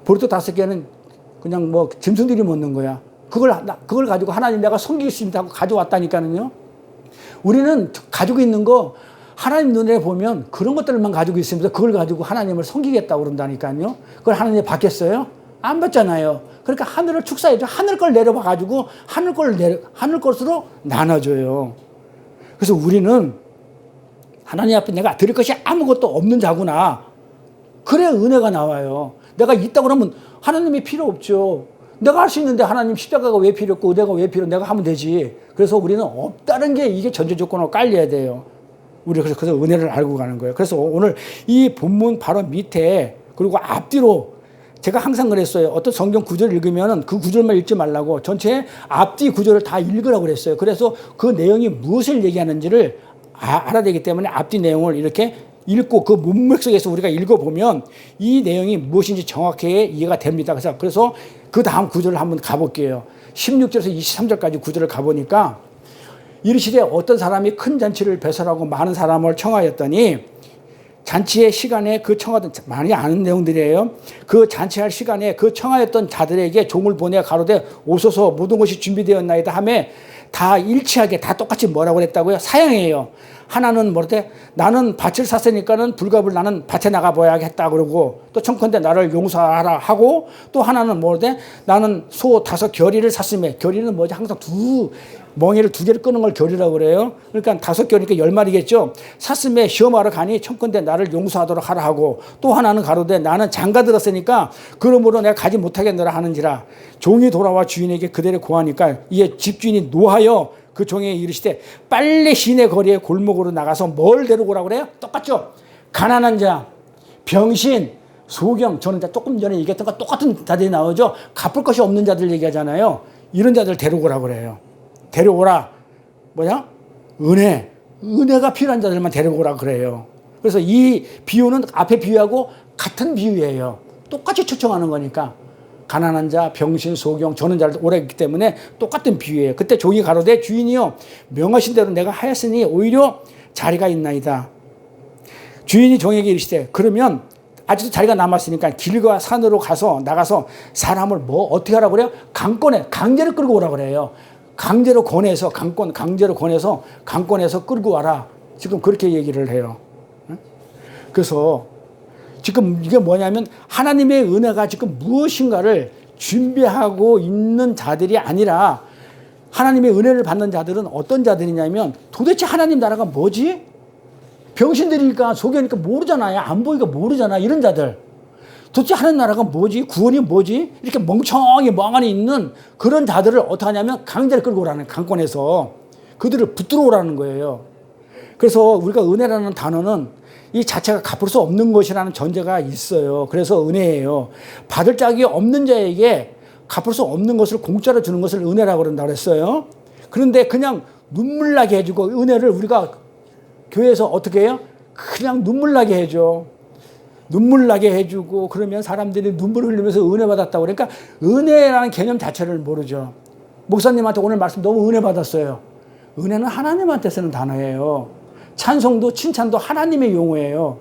보리떡 5개는 그냥 뭐 짐승들이 먹는 거야. 그걸 가지고 하나님 내가 섬길 수 있다고 가져왔다니까는요. 우리는 가지고 있는 거 하나님 눈에 보면 그런 것들만 가지고 있으면서 그걸 가지고 하나님을 섬기겠다고 그런다니까요. 그걸 하나님이 받겠어요? 안 받잖아요. 그러니까 하늘을 축사해줘. 하늘 걸 내려봐 가지고 하늘 것으로 나눠줘요. 그래서 우리는 하나님 앞에 내가 드릴 것이 아무것도 없는 자구나. 그래 은혜가 나와요. 내가 있다고 그러면 하나님이 필요 없죠. 내가 할 수 있는데 하나님 십자가가 왜 필요 없고 은혜가 왜 필요? 내가 하면 되지. 그래서 우리는 없다는 게 이게 전제 조건으로 깔려야 돼요. 우리 그래서 은혜를 알고 가는 거예요. 그래서 오늘 이 본문 바로 밑에 그리고 앞뒤로 제가 항상 그랬어요. 어떤 성경 구절을 읽으면 그 구절만 읽지 말라고 전체 앞뒤 구절을 다 읽으라고 그랬어요. 그래서 그 내용이 무엇을 얘기하는지를 알아야 되기 때문에 앞뒤 내용을 이렇게 읽고 그 문맥 속에서 우리가 읽어보면 이 내용이 무엇인지 정확하게 이해가 됩니다. 그래서 그 다음 구절을 한번 가볼게요. 16절에서 23절까지 구절을 가보니까 이르시되 어떤 사람이 큰 잔치를 배설하고 많은 사람을 청하였더니 잔치의 시간에 그 청하던 많이 아는 내용들이에요. 그 잔치할 시간에 그 청하였던 자들에게 종을 보내 가로되 오소서 모든 것이 준비되었나이다 하며 다 일치하게 다 똑같이 뭐라고 그랬다고요? 사양이에요. 하나는 뭐래? 나는 밭을 샀으니까는 불갑을 나는 밭에 나가 봐야겠다 그러고 또 청컨대 나를 용서하라 하고 또 하나는 뭐래? 나는 소 5 겨리를 샀으며 겨리는 뭐지? 항상 멍에를 2개를 끄는 걸 겨리라고 그래요. 그러니까 5 겨니까 10마리겠죠. 샀으며 시험하러 가니 청컨대 나를 용서하도록 하라 하고 또 하나는 가로되 나는 장가 들었으니까 그러므로 내가 가지 못하겠노라 하는지라 종이 돌아와 주인에게 그대로 고하니까 이에 집주인이 노하여 그 종에게 이르시되 빨리 시내 거리에 골목으로 나가서 뭘 데리고 오라고 그래요? 똑같죠? 가난한 자, 병신, 소경, 저는 조금 전에 얘기했던 거 똑같은 자들이 나오죠? 갚을 것이 없는 자들 얘기하잖아요. 이런 자들 데리고 오라고 그래요. 데려오라. 뭐냐? 은혜가 필요한 자들만 데려오라고 그래요. 그래서 이 비유는 앞에 비유하고 같은 비유예요. 똑같이 초청하는 거니까. 가난한 자, 병신, 소경, 저는 잘 오래 있기 때문에 똑같은 비유예요. 그때 종이 가로되 주인이요 명하신 대로 내가 하였으니 오히려 자리가 있나이다. 주인이 종에게 이르시되 그러면 아직도 자리가 남았으니까 길과 산으로 나가서 사람을 뭐 어떻게 하라고 그래요? 강제로 끌고 오라고 그래요. 강제로 권해서 강권에서 끌고 와라. 지금 그렇게 얘기를 해요. 그래서 지금 이게 뭐냐면 하나님의 은혜가 지금 무엇인가를 준비하고 있는 자들이 아니라 하나님의 은혜를 받는 자들은 어떤 자들이냐면 도대체 하나님 나라가 뭐지? 병신들이니까 소경이니까 모르잖아요. 안 보이니까 모르잖아. 이런 자들. 도대체 하나님 나라가 뭐지? 구원이 뭐지? 이렇게 멍하니 있는 그런 자들을 어떻게 하냐면 강제로 끌고 오라는 강권에서 그들을 붙들어 오라는 거예요. 그래서 우리가 은혜라는 단어는 이 자체가 갚을 수 없는 것이라는 전제가 있어요. 그래서 은혜예요. 받을 자격이 없는 자에게 갚을 수 없는 것을 공짜로 주는 것을 은혜라고 그런다고 그랬어요. 그런데 그냥 눈물 나게 해주고 은혜를 우리가 교회에서 어떻게 해요? 그냥 눈물 나게 해줘. 눈물 나게 해주고 그러면 사람들이 눈물 흘리면서 은혜 받았다고 그러니까 은혜라는 개념 자체를 모르죠. 목사님한테 오늘 말씀 너무 은혜 받았어요. 은혜는 하나님한테 쓰는 단어예요. 찬송도 칭찬도 하나님의 용어예요.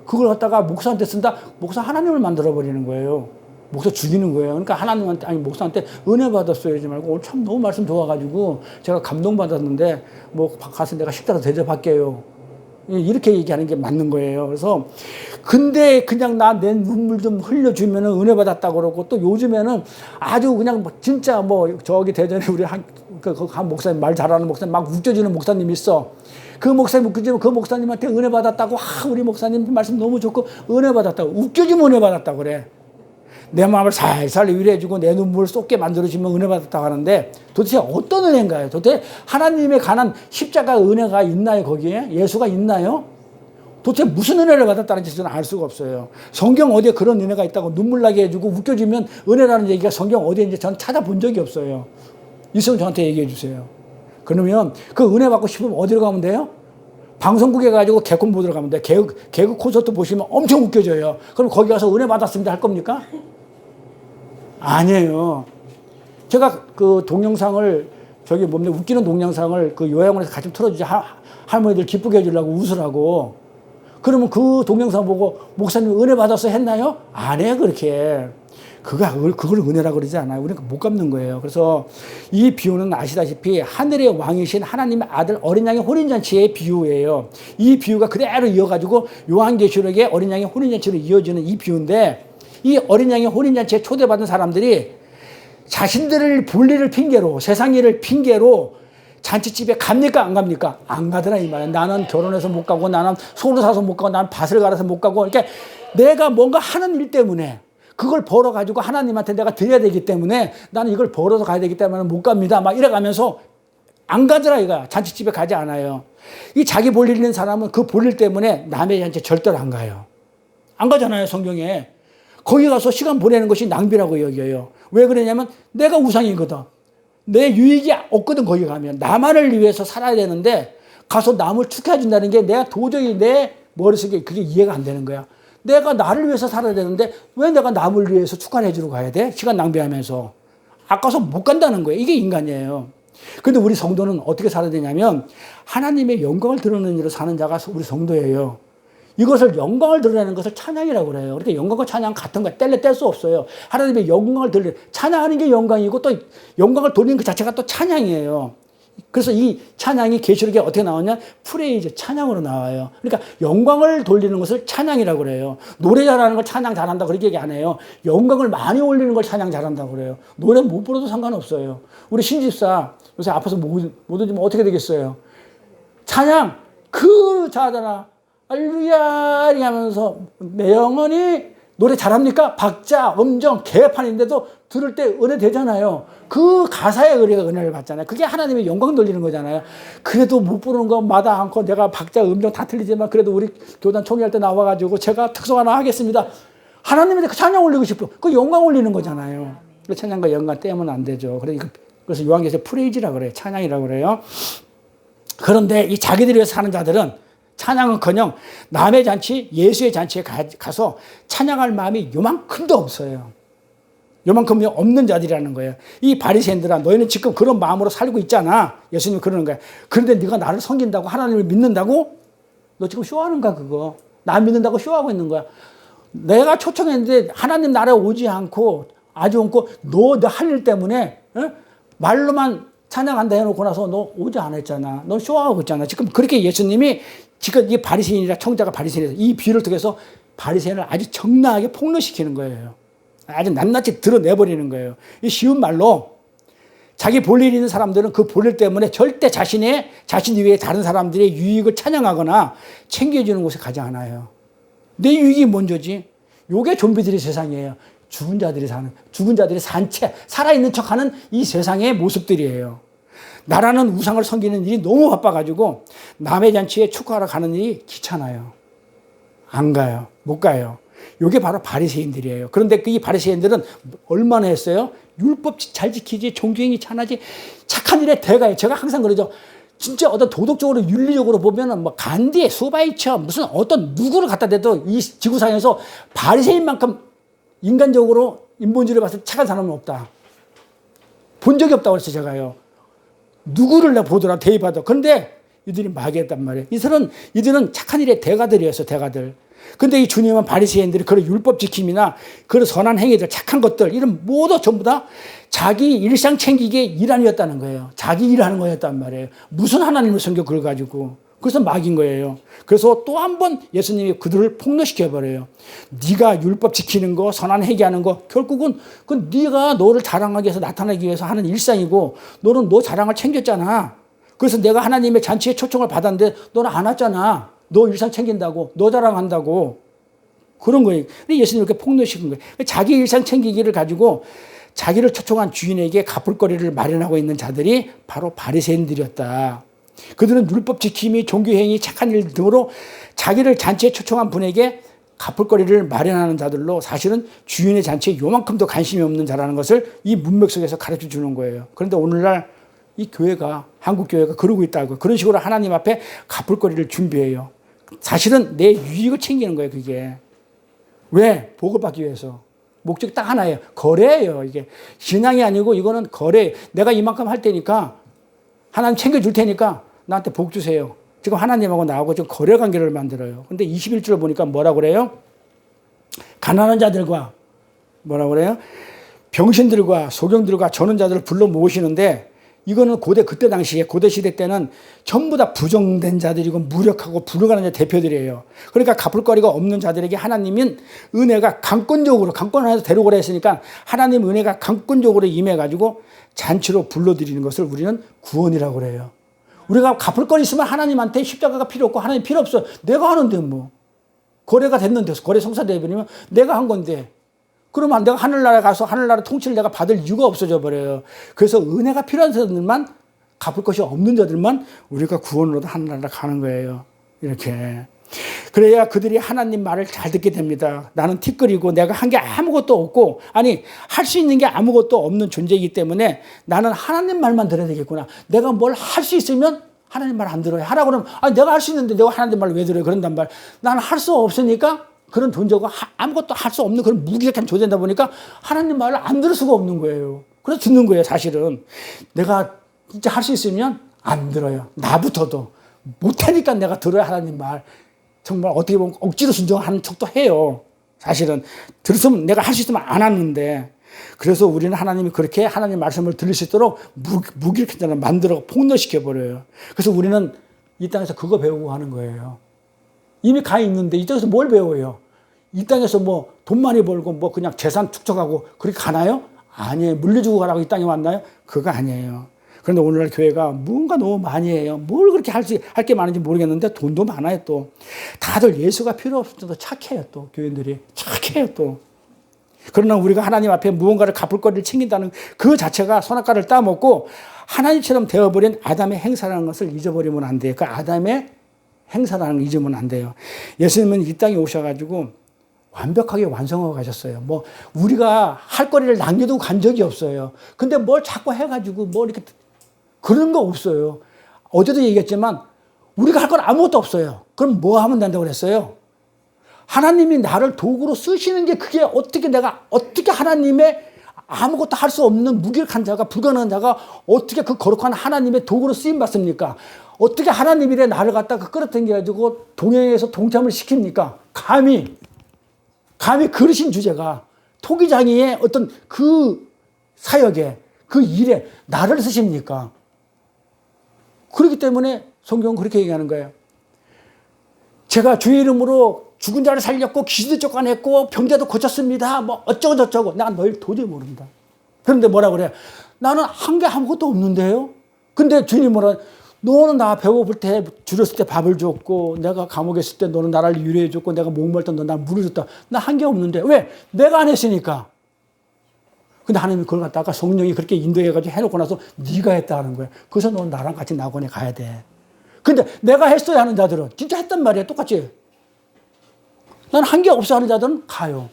그걸 갖다가 목사한테 쓴다? 목사 하나님을 만들어버리는 거예요. 목사 죽이는 거예요. 그러니까 하나님한테, 아니, 목사한테 은혜 받았어요. 이러지 말고, 오늘 참 너무 말씀 좋아가지고 제가 감동받았는데, 뭐, 가서 내가 식사로 대접할게요. 이렇게 얘기하는 게 맞는 거예요. 그래서, 근데 그냥 내 눈물 좀 흘려주면 은혜 받았다고 그러고, 또 요즘에는 아주 그냥 진짜 저기 대전에 우리 한 목사님, 말 잘하는 목사님, 막 웃겨주는 목사님 있어. 그 목사님 웃겨주면 그 목사님한테 은혜 받았다고, 우리 목사님 말씀 너무 좋고, 은혜 받았다고, 웃겨주면 은혜 받았다고 그래. 내 마음을 살살 위로해주고 내 눈물을 쏟게 만들어주면 은혜 받았다고 하는데 도대체 어떤 은혜인가요? 도대체 하나님에 관한 십자가 은혜가 있나요? 거기에? 예수가 있나요? 도대체 무슨 은혜를 받았다는지 저는 알 수가 없어요. 성경 어디에 그런 은혜가 있다고 눈물 나게 해주고 웃겨주면 은혜라는 얘기가 성경 어디에 있는지 저는 찾아본 적이 없어요. 있으면 저한테 얘기해 주세요. 그러면 그 은혜 받고 싶으면 어디로 가면 돼요? 방송국에 가지고 개콘 보러 가면 돼. 개그 콘서트 보시면 엄청 웃겨져요. 그럼 거기 가서 은혜 받았습니다 할 겁니까? 아니에요. 제가 그 동영상을 웃기는 동영상을 그 요양원에서 같이 틀어주지 할머니들 기쁘게 해주려고 웃으라고. 그러면 그 동영상 보고 목사님 은혜 받아서 했나요? 안 해요 그렇게. 그걸 은혜라고 그러지 않아요. 우리는 못 갚는 거예요. 그래서 이 비유는 아시다시피 하늘의 왕이신 하나님의 아들 어린 양의 혼인잔치의 비유예요. 이 비유가 그대로 이어가지고 요한계시록의 어린 양의 혼인잔치로 이어지는 이 비유인데 이 어린 양의 혼인잔치에 초대받은 사람들이 자신들을 볼일을 핑계로 세상 일을 핑계로 잔치집에 갑니까 안 갑니까? 안 가더라 이 말이야. 나는 결혼해서 못 가고 나는 손으로 사서 못 가고 나는 밭을 갈아서 못 가고 그러니까 내가 뭔가 하는 일 때문에 그걸 벌어가지고 하나님한테 내가 드려야 되기 때문에 나는 이걸 벌어서 가야 되기 때문에 못 갑니다. 막 이래가면서 안 가더라 이거야. 잔치집에 가지 않아요. 이 자기 볼일 있는 사람은 그 볼일 때문에 남의 잔치 절대로 안 가요. 안 가잖아요 성경에. 거기 가서 시간 보내는 것이 낭비라고 여겨요. 왜 그러냐면 내가 우상이거든. 내 유익이 없거든 거기 가면. 나만을 위해서 살아야 되는데 가서 남을 축하해 준다는 게 내가 도저히 내 머릿속에 그게 이해가 안 되는 거야. 내가 나를 위해서 살아야 되는데 왜 내가 남을 위해서 축하해 주러 가야 돼? 시간 낭비하면서. 아까워서 못 간다는 거예요. 이게 인간이에요. 근데 우리 성도는 어떻게 살아야 되냐면 하나님의 영광을 드러내는 일로 사는 자가 우리 성도예요. 이것을 영광을 드러내는 것을 찬양이라고 그래요. 그러니까 영광과 찬양 같은 거야. 뗄 수 없어요. 하나님의 영광을 드러내 찬양하는 게 영광이고 또 영광을 돌리는 그 자체가 또 찬양이에요. 그래서 이 찬양이 계시록에 어떻게 나오냐? 프레이즈, 찬양으로 나와요. 그러니까 영광을 돌리는 것을 찬양이라고 그래요. 노래 잘하는 걸 찬양 잘한다 그렇게 얘기 안 해요. 영광을 많이 올리는 걸 찬양 잘한다고 그래요. 노래 못 불러도 상관없어요. 우리 신집사 요새 아파서 못 오지면 어떻게 되겠어요? 찬양 그 자잖아. 할렐루야 이렇게 하면서 내 영혼이 노래 잘합니까? 박자, 음정, 개판인데도 들을 때 은혜 되잖아요. 그 가사에 우리가 은혜를 받잖아요. 그게 하나님의 영광 돌리는 거잖아요. 그래도 못 부르는 것마다 않고 내가 박자, 음정 다 틀리지만 그래도 우리 교단 총회할 때 나와가지고 제가 특성 하나 하겠습니다. 하나님한테 그 찬양 올리고 싶어. 그 영광 올리는 거잖아요. 그 찬양과 영광 떼면 안 되죠. 그래서 요한계시록 프레이즈라고 그래요. 찬양이라고 그래요. 그런데 이 자기들이 위해서 사는 자들은 찬양은커녕 남의 잔치, 예수의 잔치에 가서 찬양할 마음이 요만큼도 없어요. 요만큼이 없는 자들이라는 거예요. 이 바리새인들아, 너희는 지금 그런 마음으로 살고 있잖아. 예수님이 그러는 거야. 그런데 네가 나를 섬긴다고, 하나님을 믿는다고? 너 지금 쇼하는가 그거? 나 믿는다고 쇼하고 있는 거야. 내가 초청했는데 하나님 나라에 오지 않고 아주 않고 너 할 일 때문에 말로만 찬양한다 해놓고 나서 너 오지 않았잖아. 너 쇼하고 있잖아. 지금 그렇게 예수님이 지금 이 바리새인이라 청자가 바리새인이라서 이 비유를 통해서 바리새인을 아주 정나하게 폭로시키는 거예요. 아주 낱낱이 드러내버리는 거예요. 이 쉬운 말로 자기 볼 일 있는 사람들은 그 볼 일 때문에 절대 자신 이외에 다른 사람들의 유익을 찬양하거나 챙겨주는 곳에 가지 않아요. 내 유익이 먼저지. 요게 좀비들의 세상이에요. 죽은 자들이 산채, 살아있는 척하는 이 세상의 모습들이에요. 나라는 우상을 섬기는 일이 너무 바빠가지고 남의 잔치에 축하하러 가는 일이 귀찮아요. 안 가요. 못 가요. 이게 바로 바리새인들이에요. 그런데 이 바리새인들은 얼마나 했어요? 율법 잘 지키지, 종교행위 찬하지, 착한 일에 대가예요. 제가 항상 그러죠. 진짜 어떤 도덕적으로 윤리적으로 보면은 뭐 간디, 수바이처 무슨 어떤 누구를 갖다 대도 이 지구상에서 바리새인만큼 인간적으로 인본주의를 봤을 때 착한 사람은 없다. 본 적이 없다고 그랬어요, 제가요. 누구를 내가 보더라, 대입하더라. 그런데 이들이 마귀였단 말이에요. 이들은 착한 일의 대가들이었어, 대가들. 근데 이 주님은 바리새인들이 그런 율법 지킴이나 그런 선한 행위들, 착한 것들, 이런 모두 전부 다 자기 일상 챙기기의 일환이었다는 거예요. 자기 일하는 거였단 말이에요. 무슨 하나님을 섬겨 그걸 가지고. 그래서 마귀인 거예요. 그래서 또 한 번 예수님이 그들을 폭로시켜버려요. 네가 율법 지키는 거, 선한 행위하는 거, 결국은 그 네가 너를 자랑하기 위해서 나타나기 위해서 하는 일상이고 너는 너 자랑을 챙겼잖아. 그래서 내가 하나님의 잔치에 초청을 받았는데 너는 안 왔잖아. 너 일상 챙긴다고, 너 자랑한다고. 그런 거예요. 근데 예수님이 이렇게 폭로시킨 거예요. 자기 일상 챙기기를 가지고 자기를 초청한 주인에게 갚을 거리를 마련하고 있는 자들이 바로 바리새인들이었다. 그들은 율법 지킴이, 종교행위, 착한 일 등으로 자기를 잔치에 초청한 분에게 갚을 거리를 마련하는 자들로 사실은 주인의 잔치에 요만큼도 관심이 없는 자라는 것을 이 문맥 속에서 가르쳐 주는 거예요. 그런데 오늘날 이 교회가, 한국 교회가 그러고 있다고. 그런 식으로 하나님 앞에 갚을 거리를 준비해요. 사실은 내 유익을 챙기는 거예요, 그게. 왜? 복을 받기 위해서. 목적이 딱 하나예요. 거래예요, 이게. 신앙이 아니고 이거는 거래. 내가 이만큼 할 테니까 하나님 챙겨줄 테니까 나한테 복 주세요. 지금 하나님하고 나하고 지금 거래 관계를 만들어요. 근데 21절 보니까 뭐라고 그래요? 가난한 자들과 뭐라고 그래요? 병신들과 소경들과 저는 자들을 불러 모으시는데 이거는 그때 당시에 고대 시대 때는 전부 다 부정된 자들이고 무력하고 불효가는 자 대표들이에요. 그러니까 갚을 거리가 없는 자들에게 하나님은 은혜가 강권해서 데려오라 했으니까 하나님 은혜가 강권적으로 임해가지고 잔치로 불러들이는 것을 우리는 구원이라고 그래요. 우리가 갚을 거리 있으면 하나님한테 십자가가 필요 없고 하나님 필요 없어. 내가 하는데 뭐. 거래가 됐는데, 거래 성사되어버리면 내가 한 건데. 그러면 내가 하늘나라에 가서 하늘나라 통치를 내가 받을 이유가 없어져 버려요. 그래서 은혜가 필요한 자들만, 갚을 것이 없는 자들만 우리가 구원으로도 하늘나라 가는 거예요. 이렇게. 그래야 그들이 하나님 말을 잘 듣게 됩니다. 나는 티끌이고 내가 한 게 아무것도 없고, 아니 할 수 있는 게 아무것도 없는 존재이기 때문에 나는 하나님 말만 들어야 되겠구나. 내가 뭘 할 수 있으면 하나님 말 안 들어요. 하라고 그러면 내가 할 수 있는데 내가 하나님 말 왜 들어요? 그런단 말. 나는 할 수 없으니까 그런 존재가 아무것도 할 수 없는 그런 무기력한 존재다 보니까 하나님 말을 안 들을 수가 없는 거예요. 그래서 듣는 거예요, 사실은. 내가 진짜 할 수 있으면 안 들어요. 나부터도. 못하니까 내가 들어야 하나님 말. 정말 어떻게 보면 억지로 순종하는 척도 해요. 사실은. 들었으면 내가 할 수 있으면 안 하는데. 그래서 우리는 하나님이 그렇게 하나님 말씀을 들을 수 있도록 무기력한 자를 만들어 폭로시켜버려요. 그래서 우리는 이 땅에서 그거 배우고 하는 거예요. 이미 가 있는데 이 땅에서 뭘 배워요? 이 땅에서 뭐 돈 많이 벌고 뭐 그냥 재산 축적하고 그렇게 가나요? 아니에요. 물려주고 가라고 이 땅에 왔나요? 그거 아니에요. 그런데 오늘날 교회가 뭔가 너무 많이 해요. 뭘 그렇게 할 게 많은지 모르겠는데 돈도 많아요 또. 다들 예수가 필요 없어도 착해요 또. 교인들이 착해요 또. 그러나 우리가 하나님 앞에 무언가를 갚을 거리를 챙긴다는 그 자체가 선악과를 따먹고 하나님처럼 되어버린 아담의 행사라는 것을 잊어버리면 안 돼요. 그 아담의 행사라는 걸 잊으면 안 돼요. 예수님은 이 땅에 오셔가지고 완벽하게 완성하고 가셨어요. 뭐 우리가 할 거리를 남겨두고 간 적이 없어요. 근데 뭘 자꾸 해가지고 뭐 이렇게 그런 거 없어요. 어제도 얘기했지만 우리가 할 건 아무것도 없어요. 그럼 뭐 하면 된다고 그랬어요? 하나님이 나를 도구로 쓰시는 게 그게 어떻게 하나님의 아무것도 할 수 없는 무기력한 자가 불가능한 자가 어떻게 그 거룩한 하나님의 도구로 쓰임 받습니까? 어떻게 하나님 일에 나를 갖다가 끌어당겨가지고 동행해서 동참을 시킵니까? 감히 그러신 주제가 토기장이의 어떤 그 사역에 그 일에 나를 쓰십니까? 그렇기 때문에 성경은 그렇게 얘기하는 거예요. 제가 주의 이름으로 죽은 자를 살렸고 귀신도 쫓아냈고 병자도 고쳤습니다. 뭐 어쩌고 저쩌고. 난 널 도저히 모른다. 그런데 뭐라 그래? 나는 한 게 아무것도 없는데요. 근데 주님이 뭐라 너는 나 배고플 때 줄였을 때 밥을 줬고 내가 감옥에 있을 때 너는 나를 유래해 줬고 내가 목마를 때 너 나 물을 줬다. 나 한 게 없는데. 왜? 내가 안 했으니까. 근데 하나님이 그걸 갖다가 성령이 그렇게 인도해가지고 해놓고 나서 네가 했다 하는 거야. 그래서 너는 나랑 같이 낙원에 가야 돼. 근데 내가 했어야 하는 자들은 진짜 했단 말이야. 똑같이. 난 한 게 없어 하는 자들은 가요.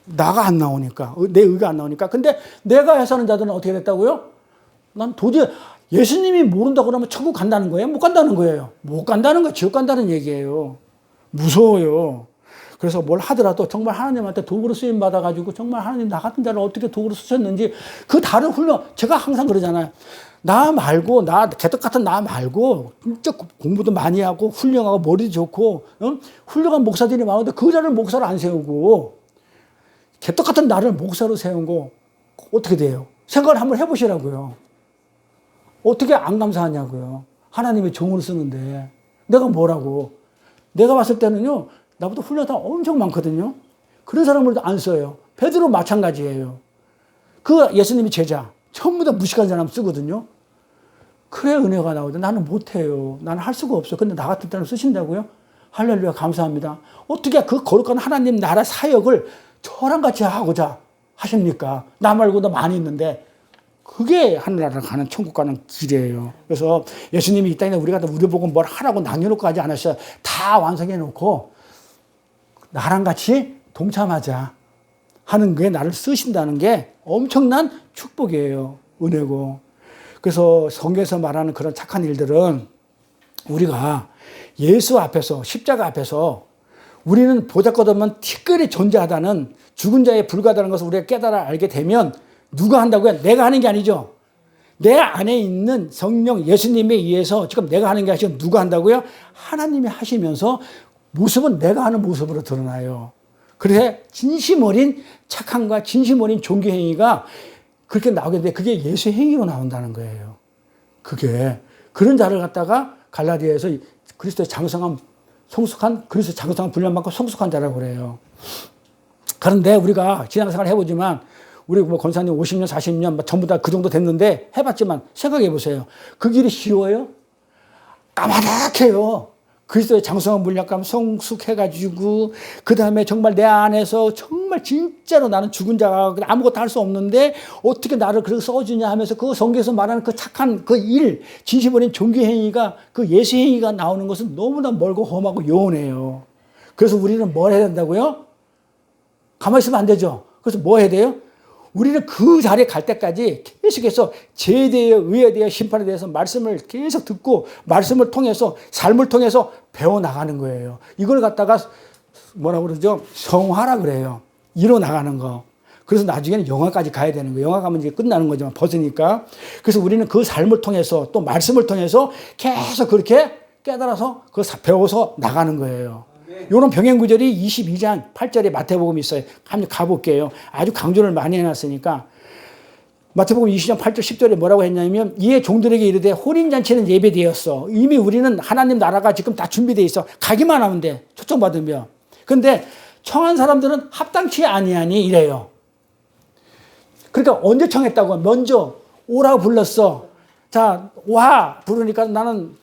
나가 안 나오니까. 내 의가 안 나오니까. 근데 내가 해서 하는 자들은 어떻게 됐다고요? 난 도저히 예수님이 모른다고 그러면 천국 간다는 거예요? 못 간다는 거예요? 못 간다는 거예요. 지옥 간다는 얘기예요. 무서워요. 그래서 뭘 하더라도 정말 하나님한테 도구로 쓰임 받아가지고 정말 하나님 나 같은 자를 어떻게 도구로 쓰셨는지 그 다른 훈련, 제가 항상 그러잖아요. 나 말고, 개떡 같은 나 말고, 진짜 공부도 많이 하고, 훌륭하고, 머리도 좋고, 훌륭한 목사들이 많은데, 그 자를 목사로 안 세우고, 개떡 같은 나를 목사로 세운 거, 어떻게 돼요? 생각을 한번 해보시라고요. 어떻게 안 감사하냐고요. 하나님의 종으로 쓰는데. 내가 뭐라고. 내가 봤을 때는요, 나보다 훌륭한 사람 엄청 많거든요. 그런 사람을 안 써요. 베드로 마찬가지예요. 그 예수님이 제자, 전부 다 무식한 사람 쓰거든요. 그래 은혜가 나오죠. 나는 못해요. 나는 할 수가 없어. 근데 나 같은 사람 쓰신다고요? 할렐루야 감사합니다. 어떻게 그 거룩한 하나님 나라 사역을 저랑 같이 하고자 하십니까? 나 말고도 많이 있는데 그게 하늘나라를 가는 천국 가는 길이에요. 그래서 예수님이 이 땅에 우리가 우리 보고 뭘 하라고 남겨놓고 하지 않았어요. 다 완성해 놓고 나랑 같이 동참하자 하는 게 나를 쓰신다는 게 엄청난 축복이에요. 은혜고. 그래서 성경에서 말하는 그런 착한 일들은 우리가 예수 앞에서 십자가 앞에서 우리는 보잘것없는 티끌이 존재하다는 죽은 자에 불과하다는 것을 우리가 깨달아 알게 되면 누가 한다고요? 내가 하는 게 아니죠. 내 안에 있는 성령 예수님에 의해서 지금 내가 하는 게 아니죠. 누가 한다고요? 하나님이 하시면서 모습은 내가 하는 모습으로 드러나요. 그래 진심 어린 착함과 진심 어린 종교 행위가 그렇게 나오게 되는데 그게 예수 행위로 나온다는 거예요. 그게 그런 자를 갖다가 갈라디아에서 그리스도의 장성한 성숙한 그리스도의 장성한 분량받고 성숙한 자라고 그래요. 그런데 우리가 신앙생활 해보지만 우리 뭐 권사님 50년 40년 전부 다 그 정도 됐는데 해봤지만 생각해 보세요. 그 길이 쉬워요? 까마득해요. 그리스도의 장성한 물약감 성숙해가지고 그 다음에 정말 내 안에서 정말 진짜로 나는 죽은 자가 아무것도 할 수 없는데 어떻게 나를 그렇게 써주냐 하면서 그 성경에서 말하는 그 착한 그 일 진심 어린 종교 행위가 그 예수 행위가 나오는 것은 너무나 멀고 험하고 요원해요. 그래서 우리는 뭘 해야 된다고요? 가만히 있으면 안 되죠. 그래서 뭐 해야 돼요? 우리는 그 자리에 갈 때까지 계속해서 죄에 대해 의에 대해 심판에 대해서 말씀을 계속 듣고 말씀을 통해서 삶을 통해서 배워나가는 거예요. 이걸 갖다가 뭐라고 그러죠? 성화라 그래요. 이뤄나가는 거. 그래서 나중에는 영화까지 가야 되는 거예요. 영화 가면 이제 끝나는 거지만 벗으니까. 그래서 우리는 그 삶을 통해서 또 말씀을 통해서 계속 그렇게 깨달아서 그걸 배워서 나가는 거예요. 이런 병행 구절이 22장 8절에 마태복음이 있어요. 한번 가볼게요. 아주 강조를 많이 해놨으니까. 마태복음 20장 8절 10절에 뭐라고 했냐면 이에 종들에게 이르되 혼인잔치는 예배되었어. 이미 우리는 하나님 나라가 지금 다 준비되어 있어. 가기만 하면 돼. 초청받으면. 그런데 청한 사람들은 합당치 아니하니 이래요. 그러니까 언제 청했다고? 먼저 오라고 불렀어. 자, 와 부르니까 나는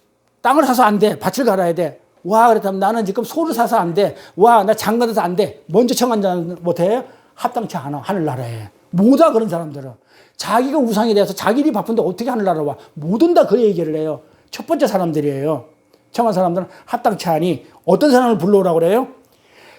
땅을 사서 안 돼. 밭을 갈아야 돼. 와 그랬다면 나는 지금 소를 사서 안 돼. 와 나 장가돼서 안 돼. 먼저 청한 자는 못해. 합당치 않아. 하늘나라에. 못 와 그런 사람들은. 자기가 우상이 돼서 자기들이 바쁜데 어떻게 하늘나라 와. 못 온다 그 얘기를 해요. 첫 번째 사람들이에요. 청한 사람들은 합당치 않니. 어떤 사람을 불러오라고 그래요?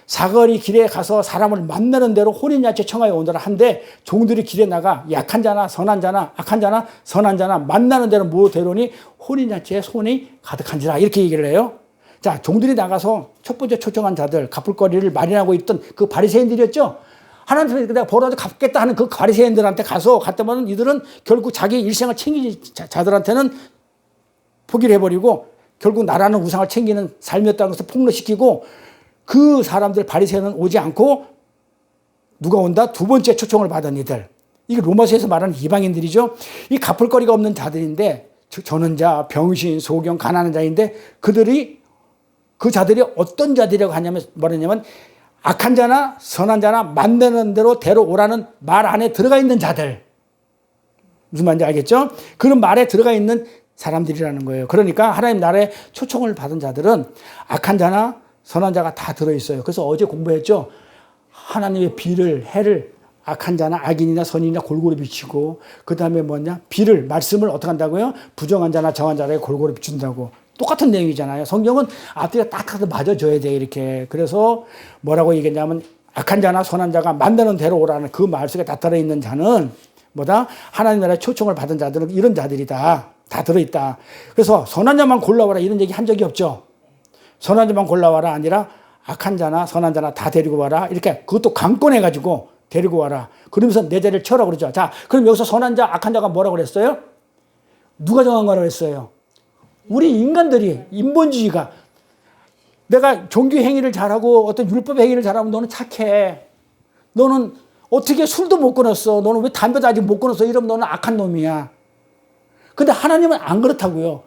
사거리 길에 가서 사람을 만나는 대로 혼인잔치 청하여 오너라 한데 종들이 길에 나가 약한 자나 선한 자나 악한 자나 선한 자나 만나는 대로 모두 데려오니 혼인잔치에 손이 가득한지라 이렇게 얘기를 해요. 자, 종들이 나가서 첫 번째 초청한 자들 갚을거리를 마련하고 있던 그 바리새인들이었죠. 하나님이 내가 벌어서 갚겠다 하는 그 바리새인들한테 가서 갔더만 이들은 결국 자기 일생을 챙기는 자들한테는 포기를 해버리고 결국 나라는 우상을 챙기는 삶이었다는 것을 폭로시키고 그 사람들 바리새인은 오지 않고 누가 온다? 두 번째 초청을 받은 이들. 이게 로마서에서 말하는 이방인들이죠. 이 갚을 거리가 없는 자들인데 전원자, 병신, 소경, 가난한 자인데 그 자들이 어떤 자들이라고 하냐면 뭐냐면 악한 자나 선한 자나 만드는 대로 데려오라는 말 안에 들어가 있는 자들. 무슨 말인지 알겠죠? 그런 말에 들어가 있는 사람들이라는 거예요. 그러니까 하나님 나라에 초청을 받은 자들은 악한 자나 선한 자가 다 들어있어요. 그래서 어제 공부했죠. 하나님의 비를 해를 악한 자나 악인이나 선인이나 골고루 비치고 그 다음에 뭐냐 비를 말씀을 어떻게 한다고요? 부정한 자나 정한 자에게 골고루 비춘다고. 똑같은 내용이잖아요. 성경은 앞뒤가 딱 맞아줘야 돼 이렇게. 그래서 뭐라고 얘기했냐면 악한 자나 선한 자가 만드는 대로 오라는 그 말 속에 다 들어있는 자는 뭐다? 하나님 나라의 초청을 받은 자들은 이런 자들이다. 다 들어있다. 그래서 선한 자만 골라와라 이런 얘기 한 적이 없죠. 선한 자만 골라와라 아니라 악한 자나 선한 자나 다 데리고 와라. 이렇게 그것도 강권해가지고 데리고 와라. 그러면서 내 자리를 채우라고 그러죠. 자, 그럼 여기서 선한 자, 악한 자가 뭐라고 그랬어요? 누가 정한 거라고 했어요? 우리 인간들이, 인본주의가. 내가 종교 행위를 잘하고 어떤 율법 행위를 잘하면 너는 착해. 너는 어떻게 술도 못 끊었어. 너는 왜 담배도 아직 못 끊었어. 이러면 너는 악한 놈이야. 근데 하나님은 안 그렇다고요.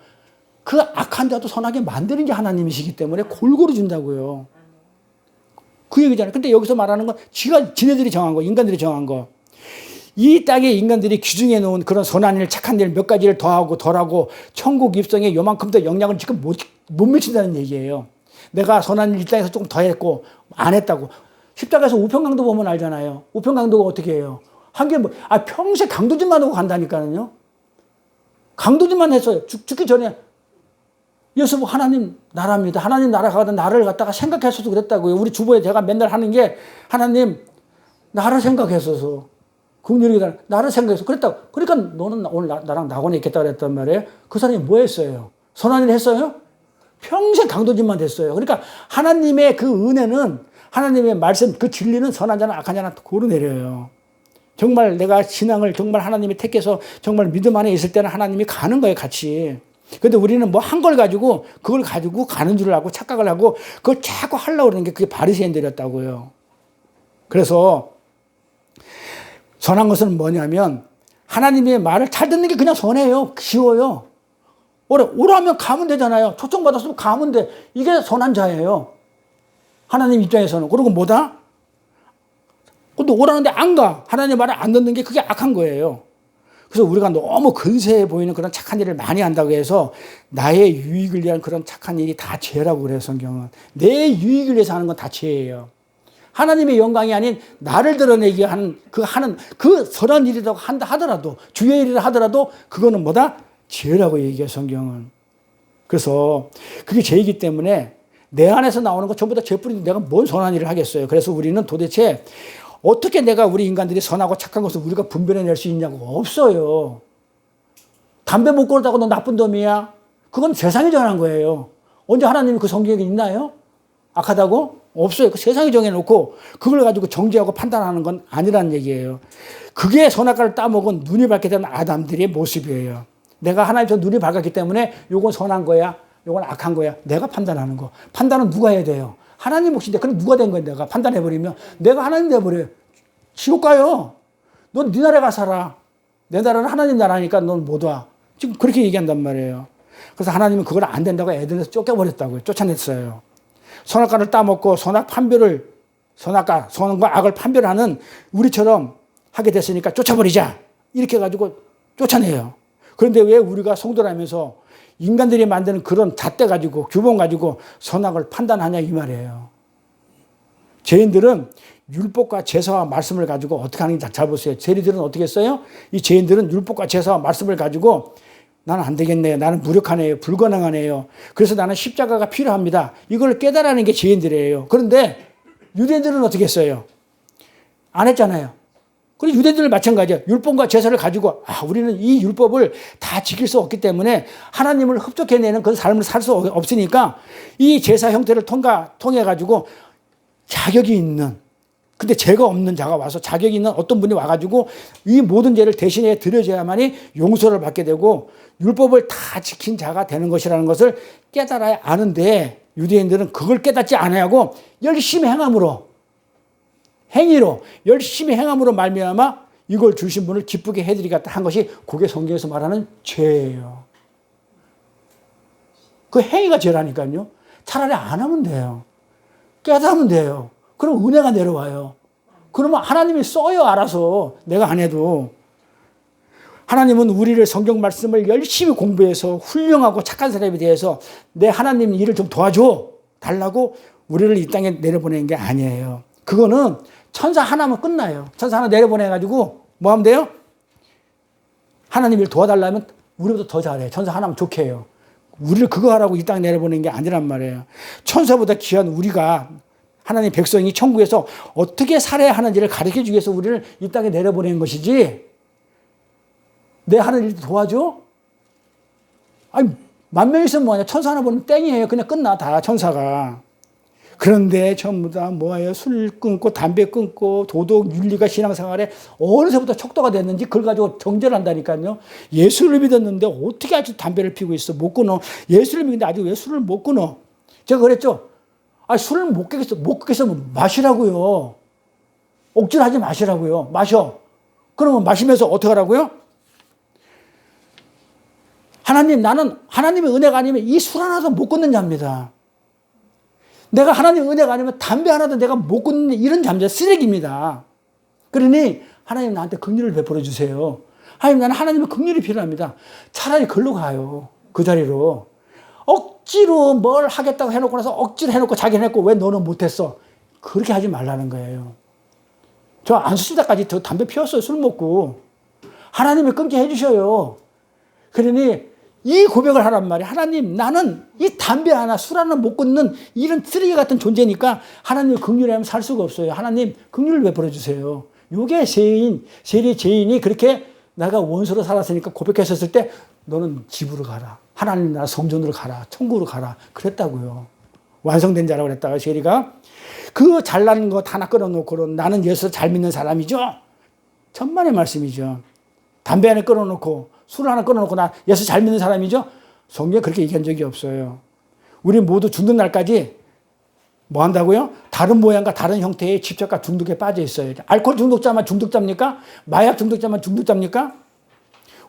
그 악한 자도 선하게 만드는 게 하나님이시기 때문에 골고루 준다고요. 그 얘기잖아요. 근데 여기서 말하는 건 지네들이 정한 거, 인간들이 정한 거. 이 땅에 인간들이 규정해 놓은 그런 선한 일, 착한 일 몇 가지를 더하고 덜하고 천국 입성에 요만큼 더 영향을 지금 못 미친다는 얘기예요. 내가 선한 일 이 땅에서 조금 더 했고 안 했다고. 십자가에서 우편강도 보면 알잖아요. 우편강도가 어떻게 해요? 한 게 평생 강도질만 하고 간다니까요. 강도질만 했어요. 죽기 전에. 예수 하나님 나라입니다. 하나님 나라 가든 나를 갖다가 생각했어도 그랬다고요. 우리 주보에 제가 맨날 하는 게 하나님 나를 생각했어서 긍휼이다 나를 생각해서 그랬다고. 그러니까 너는 오늘 나랑 낙원에 있겠다 그랬단 말이에요. 그 사람이 뭐 했어요? 선한 일 했어요? 평생 강도질만 됐어요. 그러니까 하나님의 그 은혜는 하나님의 말씀 그 진리는 선한 자나 악한 자나 고루 내려요. 정말 내가 신앙을 정말 하나님이 택해서 정말 믿음 안에 있을 때는 하나님이 가는 거예요, 같이. 근데 우리는 뭐 한 걸 가지고 그걸 가지고 가는 줄 알고 착각을 하고 그걸 자꾸 하려고 그러는 게 그게 바리새인들이었다고요. 그래서 선한 것은 뭐냐면 하나님의 말을 잘 듣는 게 그냥 선해요. 쉬워요. 오라면 가면 되잖아요. 초청받았으면 가면 돼. 이게 선한 자예요. 하나님 입장에서는. 그리고 뭐다? 근데 오라는데 안 가. 하나님 말을 안 듣는 게 그게 악한 거예요. 그래서 우리가 너무 근세해 보이는 그런 착한 일을 많이 한다고 해서 나의 유익을 위한 그런 착한 일이 다 죄라고 그래요, 성경은. 내 유익을 위해서 하는 건 다 죄예요. 하나님의 영광이 아닌 나를 드러내기 하는 그 선한 일이라고 한다 하더라도 주의 일이라 하더라도 그거는 뭐다? 죄라고 얘기해요, 성경은. 그래서 그게 죄이기 때문에 내 안에서 나오는 거 전부 다 죄뿐인데 내가 뭔 선한 일을 하겠어요. 그래서 우리는 도대체 어떻게 내가 우리 인간들이 선하고 착한 것을 우리가 분별해낼 수 있냐고. 없어요. 담배 못 끊었다고 너 나쁜 놈이야? 그건 세상이 정한 거예요. 언제 하나님이 그 성경에 있나요? 악하다고? 없어요. 그 세상이 정해놓고 그걸 가지고 정죄하고 판단하는 건 아니라는 얘기예요. 그게 선악과를 따먹은 눈이 밝게 된 아담들의 모습이에요. 내가 하나님처럼 눈이 밝았기 때문에 요건 선한 거야, 요건 악한 거야. 내가 판단하는 거. 판단은 누가 해야 돼요? 하나님 몫인데 그럼 누가 된 거야? 내가 판단해버리면 내가 하나님 돼버려요. 지옥 가요. 넌 네 나라에 가 살아. 내 나라는 하나님 나라니까 넌 못 와. 지금 그렇게 얘기한단 말이에요. 그래서 하나님은 그걸 안 된다고 에덴에서 쫓겨버렸다고요. 쫓아냈어요. 선악과를 따먹고 선악과, 선과 악을 판별하는 우리처럼 하게 됐으니까 쫓아버리자. 이렇게 해가지고 쫓아내요. 그런데 왜 우리가 성도라면서 인간들이 만드는 그런 잣대 가지고 규범 가지고 선악을 판단하냐 이 말이에요. 죄인들은 율법과 제사와 말씀을 가지고 어떻게 하는지 잘 보세요. 죄인들은 어떻게 했어요? 이 죄인들은 율법과 제사와 말씀을 가지고 나는 안 되겠네요. 나는 무력하네요. 불가능하네요. 그래서 나는 십자가가 필요합니다. 이걸 깨달아는 게 죄인들이에요. 그런데 유대인들은 어떻게 했어요? 안 했잖아요. 그리고 유대인들은 마찬가지예요. 율법과 제사를 가지고 우리는 이 율법을 다 지킬 수 없기 때문에 하나님을 흡족해내는 그런 삶을 살 수 없으니까 이 제사 형태를 통해 가지고 자격이 있는, 근데 죄가 없는 자가 와서 자격이 있는 어떤 분이 와가지고 이 모든 죄를 대신해 드려줘야만이 용서를 받게 되고 율법을 다 지킨 자가 되는 것이라는 것을 깨달아야 아는데 유대인들은 그걸 깨닫지 않아야고 열심히 행위로 열심히 행함으로 말미암아 이걸 주신 분을 기쁘게 해드리겠다 한 것이 그게 성경에서 말하는 죄예요. 그 행위가 죄라니까요. 차라리 안 하면 돼요. 깨달으면 돼요. 그럼 은혜가 내려와요. 그러면 하나님이 써요, 알아서. 내가 안 해도. 하나님은 우리를 성경 말씀을 열심히 공부해서 훌륭하고 착한 사람이 되어서 내 하나님 일을 좀 도와줘 달라고 우리를 이 땅에 내려보내는 게 아니에요. 그거는 천사 하나면 끝나요. 천사 하나 내려보내가지고 뭐 하면 돼요? 하나님 일 도와달라면 우리보다 더 잘해. 천사 하나면 좋게 해요. 우리를 그거 하라고 이 땅에 내려보내는 게 아니란 말이에요. 천사보다 귀한 우리가 하나님 백성이 천국에서 어떻게 살아야 하는지를 가르쳐주기 위해서 우리를 이 땅에 내려보내는 것이지 내 하는 일 도와줘? 아니, 만 명 있으면 뭐하냐. 천사 하나 보면 땡이에요. 그냥 끝나 다 천사가. 그런데 전부 다 뭐예요? 술 끊고 담배 끊고 도덕 윤리가 신앙생활에 어느새부터 척도가 됐는지 그걸 가지고 정죄를 한다니까요. 예수를 믿었는데 어떻게 아직 담배를 피우고 있어? 못 끊어. 예수를 믿는데 아직 왜 술을 못 끊어? 제가 그랬죠. 술을 못 끊겠어. 마시라고요. 억지로 하지 마시라고요. 마셔. 그러면 마시면서 어떻게 하라고요? 하나님, 나는 하나님의 은혜가 아니면 이 술 하나도 못 끊는 자입니다. 내가 하나님의 은혜가 아니면 담배 하나도 내가 못 끊는 이런 잠자 쓰레기입니다. 그러니 하나님 나한테 긍휼을 베풀어 주세요. 하나님, 나는 하나님의 긍휼이 필요합니다. 차라리 글로 가요. 그 자리로. 억지로 뭘 하겠다고 해놓고 나서 억지로 해놓고 자기는 했고 왜 너는 못했어? 그렇게 하지 말라는 거예요. 저 안수시다까지 저 담배 피웠어요. 술 먹고. 하나님이 끊게 해주셔요. 그러니 이 고백을 하란 말이에요. 하나님, 나는 이 담배 하나, 술 하나 못 끊는 이런 쓰레기 같은 존재니까 하나님 긍휼하면 살 수가 없어요. 하나님 긍휼을 베풀어 주세요. 이게 세리 죄인이 그렇게 내가 원수로 살았으니까 고백했었을 때 너는 집으로 가라. 하나님 나라 성전으로 가라. 천국으로 가라. 그랬다고요. 완성된 자라고 그랬다가 세리가 그 잘난 것 하나 끊어놓고 나는 예수 잘 믿는 사람이죠. 천만의 말씀이죠. 담배 하나 끊어놓고 술 하나 끊어놓고 나 예수 잘 믿는 사람이죠. 성경에 그렇게 얘기한 적이 없어요. 우리 모두 죽는 날까지 뭐 한다고요? 다른 모양과 다른 형태의 집착과 중독에 빠져 있어요. 알코올 중독자만 중독자입니까? 마약 중독자만 중독자입니까?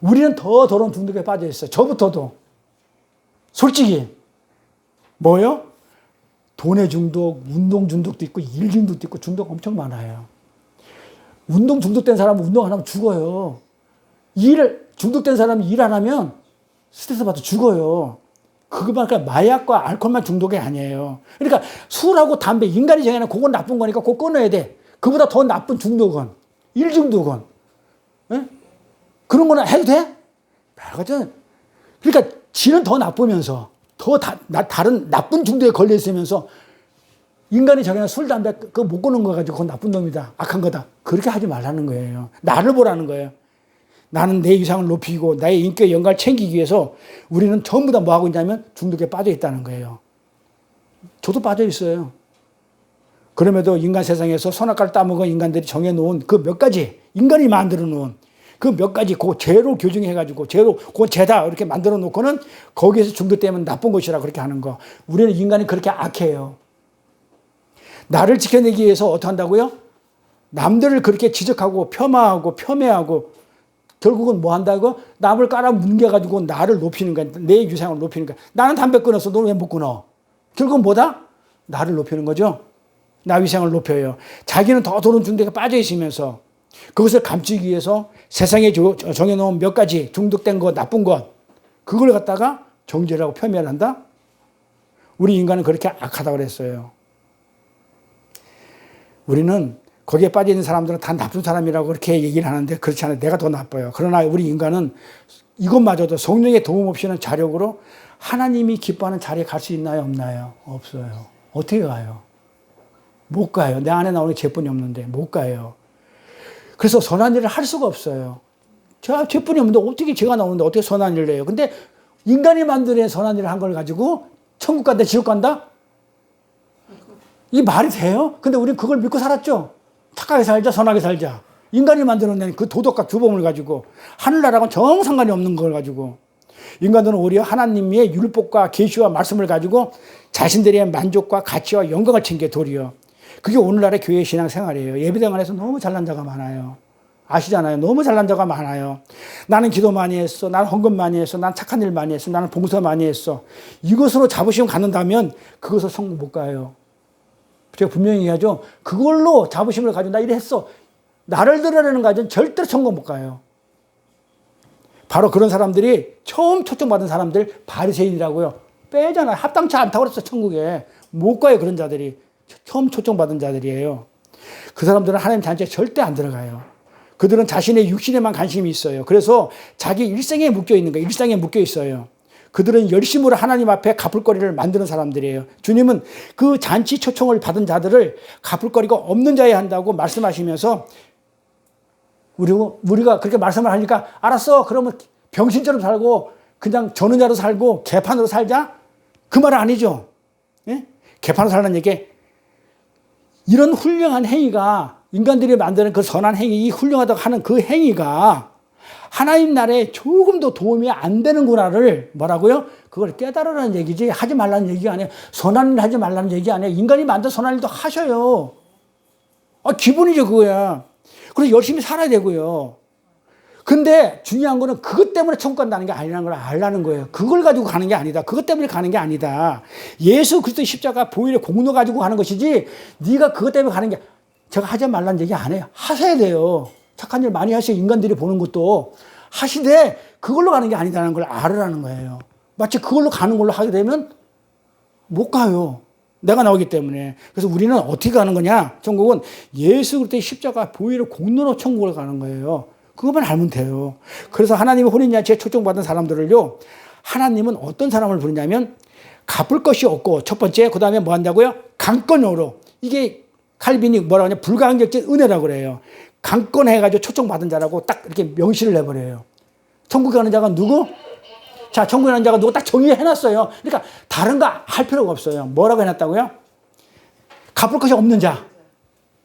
우리는 더 더러운 중독에 빠져 있어요. 저부터도. 솔직히 뭐요? 돈의 중독, 운동 중독도 있고 일 중독도 있고 중독 엄청 많아요. 운동 중독된 사람은 운동 안 하면 죽어요. 중독된 사람이 일 안 하면 스트레스 받아 죽어요. 그거만 마약과 알코올만 중독이 아니에요. 그러니까 술하고 담배, 인간이 정해놓은 그건 나쁜 거니까 그거 끊어야 돼. 그보다 더 나쁜 중독은, 일 중독은. 네? 그런 거는 해도 돼? 말거든. 그러니까 지는 더 나쁘면서, 다른 나쁜 중독에 걸려 있으면서 인간이 저녁에 술, 담배 그거 못 끊는 거 가지고 그건 나쁜 놈이다. 악한 거다. 그렇게 하지 말라는 거예요. 나를 보라는 거예요. 나는 내 위상을 높이고 나의 인격 영광을 챙기기 위해서 우리는 전부 다 뭐 하고 있냐면 중독에 빠져 있다는 거예요. 저도 빠져 있어요. 그럼에도 인간 세상에서 선악과를 따먹은 인간들이 정해놓은 그 몇 가지, 인간이 만들어 놓은 그 몇 가지 그 죄로 교정해가지고 죄로 그건 죄다 이렇게 만들어 놓고는 거기에서 중독되면 나쁜 것이라 그렇게 하는 거. 우리는 인간이 그렇게 악해요. 나를 지켜내기 위해서 어떻게 한다고요? 남들을 그렇게 지적하고 폄하하고 폄훼하고 결국은 뭐 한다고? 남을 깔아 뭉개가지고 나를 높이는 거야. 내 유상을 높이는 거야. 나는 담배 끊었어. 너는 왜 못 끊어? 결국은 뭐다? 나를 높이는 거죠. 나 위상을 높여요. 자기는 더 도는 중독에 빠져 있으면서 그것을 감추기 위해서 세상에 정해놓은 몇 가지 중독된 것, 나쁜 것, 그걸 갖다가 정죄라고 폄훼를 한다? 우리 인간은 그렇게 악하다고 그랬어요. 우리는 거기에 빠져 있는 사람들은 다 나쁜 사람이라고 그렇게 얘기를 하는데 그렇지 않아요. 내가 더 나빠요. 그러나 우리 인간은 이것마저도 성령의 도움 없이는 자력으로 하나님이 기뻐하는 자리에 갈 수 있나요? 없나요? 없어요. 어떻게 가요? 못 가요. 내 안에 나오는 죄뿐이 없는데 못 가요. 그래서 선한 일을 할 수가 없어요. 제가 죄뿐이 없는데 어떻게 죄가 나오는데 어떻게 선한 일을 해요? 근데 인간이 만드는 선한 일을 한 걸 가지고 천국 간다, 지옥 간다? 이 말이 돼요? 근데 우리는 그걸 믿고 살았죠. 착하게 살자, 선하게 살자. 인간이 만들어낸 그 도덕과 규범을 가지고 하늘나라하고는 정 상관이 없는 걸 가지고 인간들은 오히려 하나님의 율법과 계시와 말씀을 가지고 자신들의 만족과 가치와 영광을 챙겨 도리어. 그게 오늘날의 교회 신앙 생활이에요. 예배당 안에서 너무 잘난 자가 많아요. 아시잖아요. 너무 잘난 자가 많아요. 나는 기도 많이 했어. 나는 헌금 많이 했어. 나는 착한 일 많이 했어. 나는 봉사 많이 했어. 이것으로 자부심 갖는다면 그것을 천국 못 가요. 제가 분명히 얘기하죠. 그걸로 자부심을 가지고 나 이랬어. 나를 드러내는 가지고는 절대로 천국 못 가요. 바로 그런 사람들이 처음 초청받은 사람들 바리새인이라고요. 빼잖아요. 합당치 않다고 그랬어. 천국에. 못 가요. 그런 자들이. 처음 초청받은 자들이에요. 그 사람들은 하나님 단체에 절대 안 들어가요. 그들은 자신의 육신에만 관심이 있어요. 그래서 자기 일생에 묶여 있는 거예요. 일상에 묶여 있어요. 그들은 열심으로 하나님 앞에 갚을 거리를 만드는 사람들이에요. 주님은 그 잔치 초청을 받은 자들을 갚을 거리가 없는 자에 한다고 말씀하시면서 우리가 그렇게 말씀을 하니까 알았어. 그러면 병신처럼 살고 그냥 저는 자로 살고 개판으로 살자? 그 말은 아니죠. 예? 개판으로 살는 얘기. 이런 훌륭한 행위가 인간들이 만드는 그 선한 행위, 이 훌륭하다고 하는 그 행위가 하나님 나라에 조금 더 도움이 안 되는구나를 뭐라고요? 그걸 깨달으라는 얘기지 하지 말라는 얘기가 아니에요. 선한 일 하지 말라는 얘기 아니에요. 인간이 만든 선한 일도 하셔요. 기본이죠 그거야. 그래서 열심히 살아야 되고요. 근데 중요한 거는 그것 때문에 천국 간다는 게 아니라는 걸 알라는 거예요. 그걸 가지고 가는 게 아니다. 그것 때문에 가는 게 아니다. 예수 그리스도의 십자가 보혈의 공로 가지고 가는 것이지 네가 그것 때문에 가는 게 제가 하지 말라는 얘기 안 해요. 하셔야 돼요. 착한 일 많이 하시고 인간들이 보는 것도 하시되 그걸로 가는 게 아니다라는 걸 알으라는 거예요. 마치 그걸로 가는 걸로 하게 되면 못 가요. 내가 나오기 때문에. 그래서 우리는 어떻게 가는 거냐? 천국은 예수 그리스도의 십자가 보혈의 공로로 천국을 가는 거예요. 그것만 알면 돼요. 그래서 하나님의 혼인잔치에 초청받은 사람들을요. 하나님은 어떤 사람을 부르냐면 갚을 것이 없고 첫 번째 그 다음에 뭐 한다고요? 강권으로. 이게 칼빈이 뭐라고 하냐? 불가항력적 은혜라고 그래요. 강권해가지고 초청받은 자라고 딱 이렇게 명시를 해버려요. 천국에 가는 자가 누구? 자, 천국에 가는 자가 누구 딱 정의해놨어요. 그러니까 다른 거 할 필요가 없어요. 뭐라고 해놨다고요? 갚을 것이 없는 자.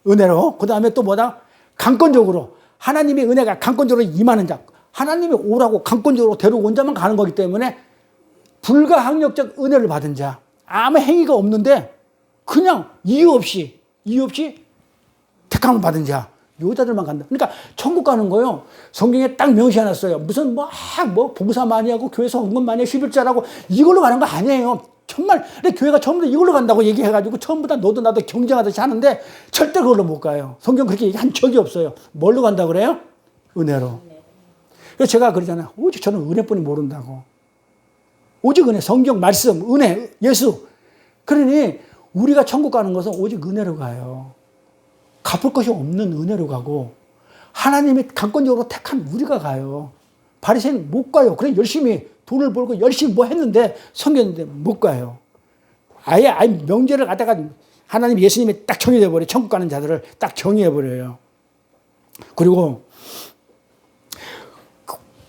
은혜로. 그 다음에 또 뭐다? 강권적으로. 하나님의 은혜가 강권적으로 임하는 자. 하나님이 오라고 강권적으로 데려온 자만 가는 거기 때문에 불가항력적 은혜를 받은 자. 아무 행위가 없는데 그냥 이유 없이 택함을 받은 자. 여자들만 간다. 그러니까 천국 가는 거요. 성경에 딱 명시해놨어요. 무슨 봉사 많이 하고 교회에서 헌금 많이 해 11자라고 이걸로 가는 거 아니에요. 정말 교회가 처음부터 이걸로 간다고 얘기해가지고 처음부터 너도 나도 경쟁하듯이 하는데 절대 그걸로 못 가요. 성경 그렇게 얘기한 적이 없어요. 뭘로 간다고 그래요? 은혜로. 그래서 제가 그러잖아요. 오직 저는 은혜뿐이 모른다고. 오직 은혜, 성경 말씀, 은혜, 예수. 그러니 우리가 천국 가는 것은 오직 은혜로 가요. 갚을 것이 없는 은혜로 가고 하나님이 강권적으로 택한 우리가 가요. 바리새인 못 가요. 그래 열심히 돈을 벌고 열심히 뭐 했는데 섬겼는데 못 가요. 아예 명제를 갖다가 하나님 예수님이 딱 정의해 버려요. 천국 가는 자들을 딱 정의해 버려요. 그리고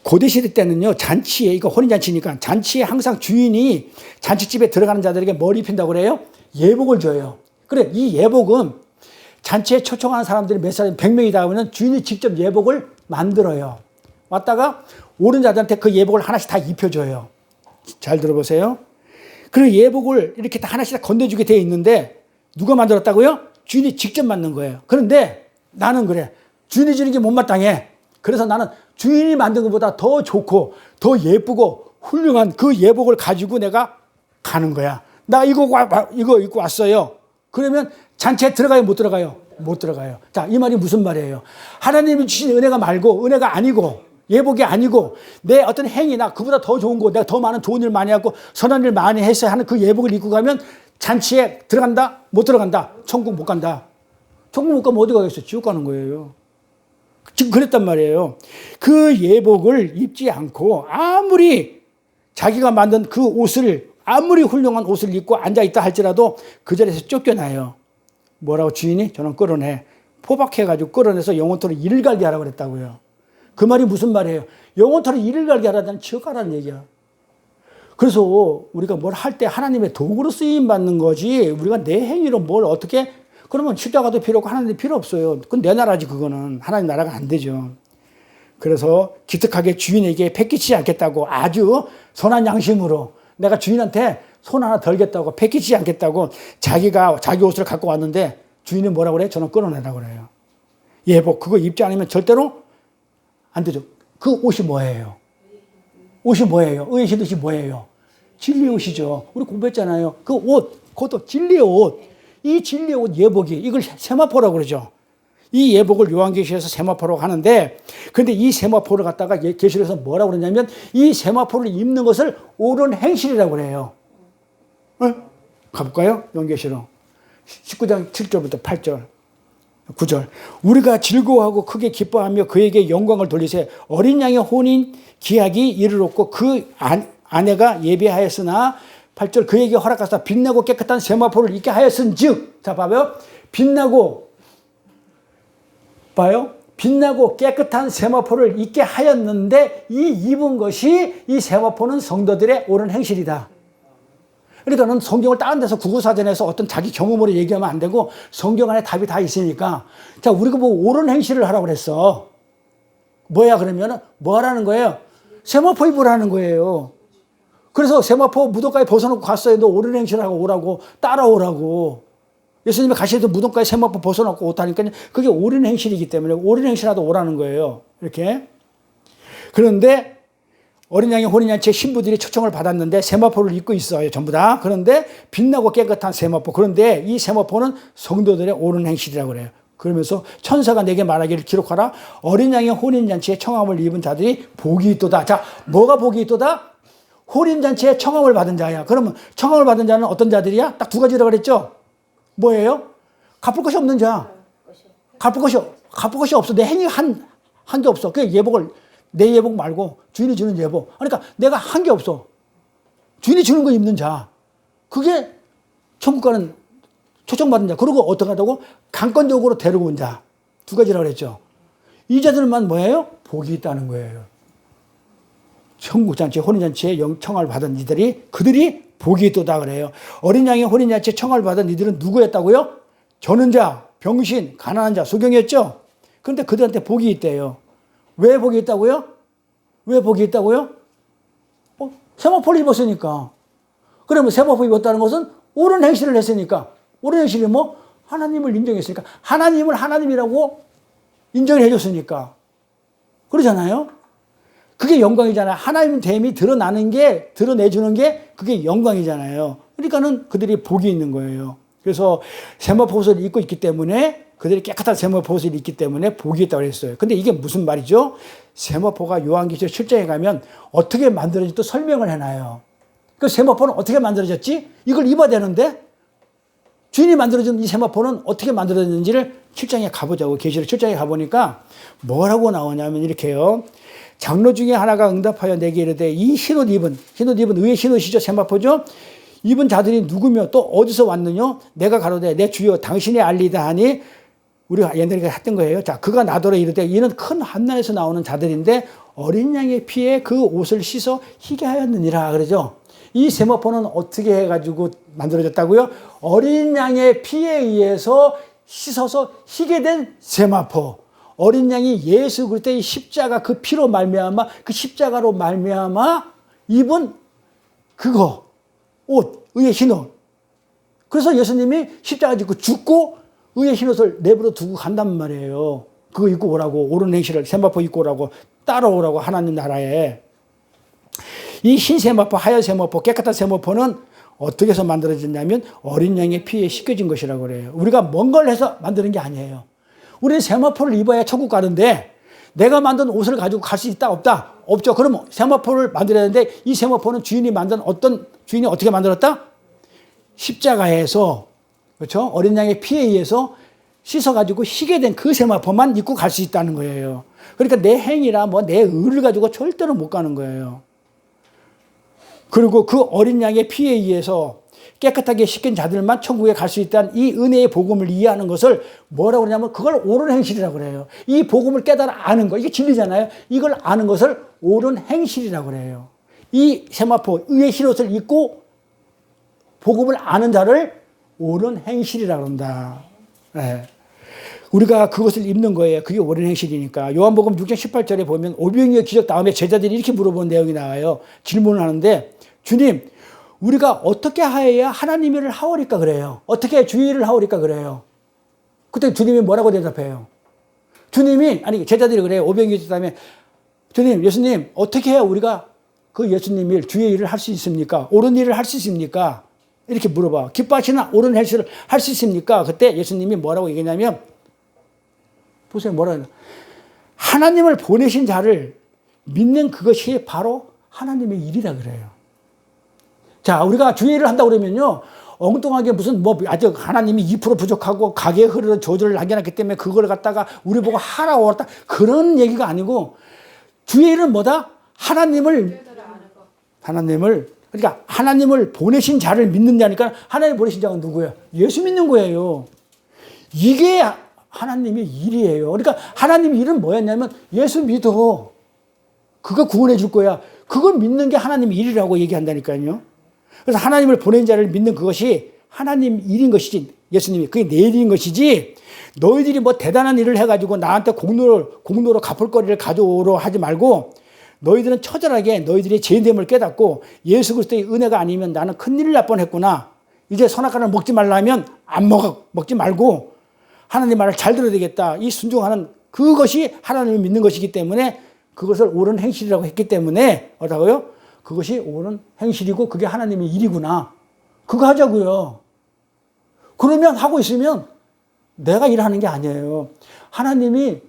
고대시대 때는요, 잔치에, 이거 혼인잔치니까 잔치에 항상 주인이 잔치집에 들어가는 자들에게 뭘 입힌다고 그래요? 예복을 줘요. 그래, 이 예복은 잔치에 초청하는 사람들이 몇 사람, 100명이다 하면 주인이 직접 예복을 만들어요. 왔다가 오는 자들한테 그 예복을 하나씩 다 입혀줘요. 잘 들어보세요. 그 예복을 이렇게 다 하나씩 다 건네주게 되어 있는데 누가 만들었다고요? 주인이 직접 만든 거예요. 그런데 나는 그래. 주인이 주는 게 못마땅해. 그래서 나는 주인이 만든 것보다 더 좋고 더 예쁘고 훌륭한 그 예복을 가지고 내가 가는 거야. 나 이거 입고 왔어요. 그러면 잔치에 들어가요? 못 들어가요? 못 들어가요. 자, 이 말이 무슨 말이에요? 하나님이 주신 은혜가 말고, 은혜가 아니고, 예복이 아니고, 내 어떤 행위나 그보다 더 좋은 거, 내가 더 많은 좋은 일 많이 하고 선한 일 많이 해서 하는 그 예복을 입고 가면 잔치에 들어간다? 못 들어간다? 천국 못 간다? 천국 못 가면 어디 가겠어? 지옥 가는 거예요. 지금 그랬단 말이에요. 그 예복을 입지 않고 아무리 자기가 만든 그 옷을, 아무리 훌륭한 옷을 입고 앉아있다 할지라도 그 자리에서 쫓겨나요. 뭐라고? 주인이 저는 끌어내. 포박해가지고 끌어내서 영원토록 이를 갈게 하라고 그랬다고요. 그 말이 무슨 말이에요? 영원토록 이를 갈게 하라는 지옥 가라는 얘기야. 그래서 우리가 뭘 할 때 하나님의 도구로 쓰임 받는 거지, 우리가 내 행위로 뭘 어떻게, 그러면 십자가도 필요 없고 하나님 필요 없어요. 그건 내 나라지, 그거는. 하나님 나라가 안 되죠. 그래서 기특하게 주인에게 패키치지 않겠다고, 아주 선한 양심으로 내가 주인한테 손 하나 덜겠다고, 패키치지 않겠다고 자기가 자기 옷을 갖고 왔는데 주인이 뭐라고 그래? 저는 끌어내라고 그래요. 예복 그거 입지 않으면 절대로 안 되죠. 그 옷이 뭐예요? 옷이 뭐예요? 의신 옷이 뭐예요? 진리의 옷이죠. 우리 공부했잖아요. 그 옷, 그것도 진리의 옷. 이 진리의 옷 예복이, 이걸 세마포라고 그러죠. 이 예복을 요한계시에서 세마포라고 하는데, 그런데 이 세마포를 갖다가 계시록에서 뭐라고 그러냐면 이 세마포를 입는 것을 옳은 행실이라고 그래요. 가볼까요? 요한계시록 19장 7절부터 8절 9절. 우리가 즐거워하고 크게 기뻐하며 그에게 영광을 돌리세. 어린 양의 혼인 기약이 이르렀고 그 아내가 예비하였으나 8절 그에게 허락하사 빛나고 깨끗한 세마포를 입게 하였은즉. 자, 봐봐요. 빛나고 깨끗한 세마포를 입게 하였는데 이 입은 것이, 이 세마포는 성도들의 옳은 행실이다. 그러니까는 성경을 다른 데서 국어사전에서 어떤 자기 경험으로 얘기하면 안 되고 성경 안에 답이 다 있으니까, 자, 우리가 뭐 옳은 행실을 하라고 그랬어. 뭐야 그러면은 뭐 하라는 거예요? 세마포 입으라는 거예요. 그래서 세마포 무덤가에 벗어놓고 갔어요. 너 옳은 행실하고 오라고, 따라오라고. 예수님이 가시던 무덤가에 세마포 벗어놓고 오다니까 그게 옳은 행실이기 때문에 옳은 행실하도 오라는 거예요. 이렇게. 그런데 어린 양의 혼인잔치에 신부들이 초청을 받았는데 세마포를 입고 있어요. 전부 다. 그런데 빛나고 깨끗한 세마포. 그런데 이 세마포는 성도들의 옳은 행실이라고 그래요. 그러면서 천사가 내게 말하기를 기록하라. 어린 양의 혼인잔치에 청함을 입은 자들이 복이 있도다. 자, 뭐가 복이 있도다? 혼인잔치에 청함을 받은 자야. 그러면 청함을 받은 자는 어떤 자들이야? 딱 두 가지라고 그랬죠? 뭐예요? 갚을 것이 없는 자. 갚을 것이 없어. 내 행위 한 게 없어. 그 예복을, 내 예복 말고 주인이 주는 예복. 그러니까 내가 한 게 없어. 주인이 주는 거 입는 자. 그게 천국 가는 초청받은 자. 그리고 어떻게 하다고? 강권적으로 데려온 자. 두 가지라고 그랬죠. 이 자들만 뭐예요? 복이 있다는 거예요. 천국잔치, 혼인잔치에 청함을 받은 이들이, 그들이 복이 있도다 그래요. 어린 양의 혼인잔치에 청함을 받은 이들은 누구였다고요? 저는 자, 병신, 가난한 자, 소경이었죠. 그런데 그들한테 복이 있대요. 왜 복이 있다고요? 왜 복이 있다고요? 세마포를 입었으니까. 그러면 세마포 입었다는 것은 옳은 행실을 했으니까. 옳은 행실이 뭐? 하나님을 인정했으니까. 하나님을 하나님이라고 인정을 해줬으니까. 그러잖아요. 그게 영광이잖아요. 하나님 됨이 드러나는 게, 드러내주는 게 그게 영광이잖아요. 그러니까는 그들이 복이 있는 거예요. 그래서 세마포 옷을 입고 있기 때문에, 그들이 깨끗한 세마포 옷을 입기 때문에 복이 있다고 그랬어요. 근데 이게 무슨 말이죠? 세마포가 요한계시록 7장에 가면 어떻게 만들어질지 또 설명을 해놔요. 그 세마포는 어떻게 만들어졌지? 이걸 입어야 되는데 주인이 만들어준 이 세마포는 어떻게 만들어졌는지를 7장에 가보자고. 계시록 7장에 가보니까 뭐라고 나오냐면 이렇게요. 장로 중에 하나가 응답하여 내게 이르되 이 흰옷 입은 의의 흰옷이죠. 세마포죠. 입은 자들이 누구며 또 어디서 왔느냐? 내가 가로되 내 주여 당신이 알리다 하니 우리가 옛날에 했던 거예요. 자, 그가 나더러 이르되 이는 큰 한난에서 나오는 자들인데 어린 양의 피에 그 옷을 씻어 희게 하였느니라 그러죠. 이 세마포는 어떻게 해가지고 만들어졌다고요? 어린 양의 피에 의해서 씻어서 희게 된 세마포. 어린 양이 예수 그리스도의 십자가 그 피로 말미암아 그 십자가로 말미암아 입은 그거 옷 의의 흰옷. 그래서 예수님이 십자가 짓고 죽고 의의 흰옷을 내버려 두고 간단 말이에요. 그거 입고 오라고 옳은 행실을 세마포 입고 오라고 따라오라고 하나님 나라에. 이 흰 세마포 하얀 세마포 깨끗한 세마포는 어떻게 해서 만들어졌냐면 어린 양의 피에 씻겨진 것이라고 그래요. 우리가 뭔 걸 해서 만드는 게 아니에요. 우리는 세마포를 입어야 천국 가는데 내가 만든 옷을 가지고 갈 수 있다 없다? 없죠. 그럼 세마포를 만들어야 되는데 이 세마포는 주인이 어떻게 만들었다? 십자가에서 그렇죠? 어린 양의 피에 의해서 씻어가지고 희게 된 그 세마포만 입고 갈 수 있다는 거예요. 그러니까 내 행위나 뭐 내 의를 가지고 절대로 못 가는 거예요. 그리고 그 어린 양의 피에 의해서 깨끗하게 씻긴 자들만 천국에 갈 수 있다는 이 은혜의 복음을 이해하는 것을 뭐라고 그러냐면 그걸 옳은 행실이라고 그래요. 이 복음을 깨달아 아는 거, 이게 진리잖아요. 이걸 아는 것을 옳은 행실이라고 그래요. 이 세마포, 의의 흰옷을 입고 복음을 아는 자를 옳은 행실이라고 한다. 네. 우리가 그것을 입는 거예요. 그게 옳은 행실이니까. 요한복음 6장 18절에 보면 오병이어 기적 다음에 제자들이 이렇게 물어본 내용이 나와요. 질문을 하는데 주님, 우리가 어떻게 하여야 하나님 일을 하오리까 그래요. 어떻게 주의 일을 하오리까 그래요. 그때 주님이 뭐라고 대답해요? 제자들이 그래요. 오병이어 다음에 주님, 예수님, 어떻게 해야 우리가 그 예수님 일, 주의 일을 할 수 있습니까? 옳은 일을 할 수 있습니까? 이렇게 물어봐. 기뻐하시나 옳은 행실을 할 수 있습니까? 그때 예수님이 뭐라고 얘기했냐면 보세요. 뭐라고 하냐. 하나님을 보내신 자를 믿는 그것이 바로 하나님의 일이라 그래요. 자, 우리가 주의 일을 한다고 그러면요. 엉뚱하게 무슨 아직 하나님이 2% 부족하고 가계에 흐르는 저주를 남겨놨기 때문에 그걸 갖다가 우리 보고 하라고 했다. 그런 얘기가 아니고 주의 일은 뭐다? 그러니까 하나님을 보내신 자를 믿는 자니까 하나님 보내신 자가 누구예요? 예수 믿는 거예요. 이게 하나님의 일이에요. 그러니까 하나님의 일은 뭐였냐면 예수 믿어. 그거 구원해 줄 거야. 그걸 믿는 게 하나님의 일이라고 얘기한다니까요. 그래서 하나님을 보낸 자를 믿는 그것이 하나님 일인 것이지 예수님이 그게 내 일인 것이지 너희들이 뭐 대단한 일을 해가지고 나한테 공로로 갚을 거리를 가져오려 하지 말고 너희들은 처절하게 너희들의 죄됨을 깨닫고 예수 그리스도의 은혜가 아니면 나는 큰일을 날 뻔했구나. 이제 선악과를 먹지 말라면 먹지 말고 하나님 말을 잘 들어야 되겠다. 이 순종하는 그것이 하나님을 믿는 것이기 때문에 그것을 옳은 행실이라고 했기 때문에 어다고요? 그것이 옳은 행실이고 그게 하나님의 일이구나. 그거 하자고요. 그러면 하고 있으면 내가 일하는 게 아니에요. 하나님이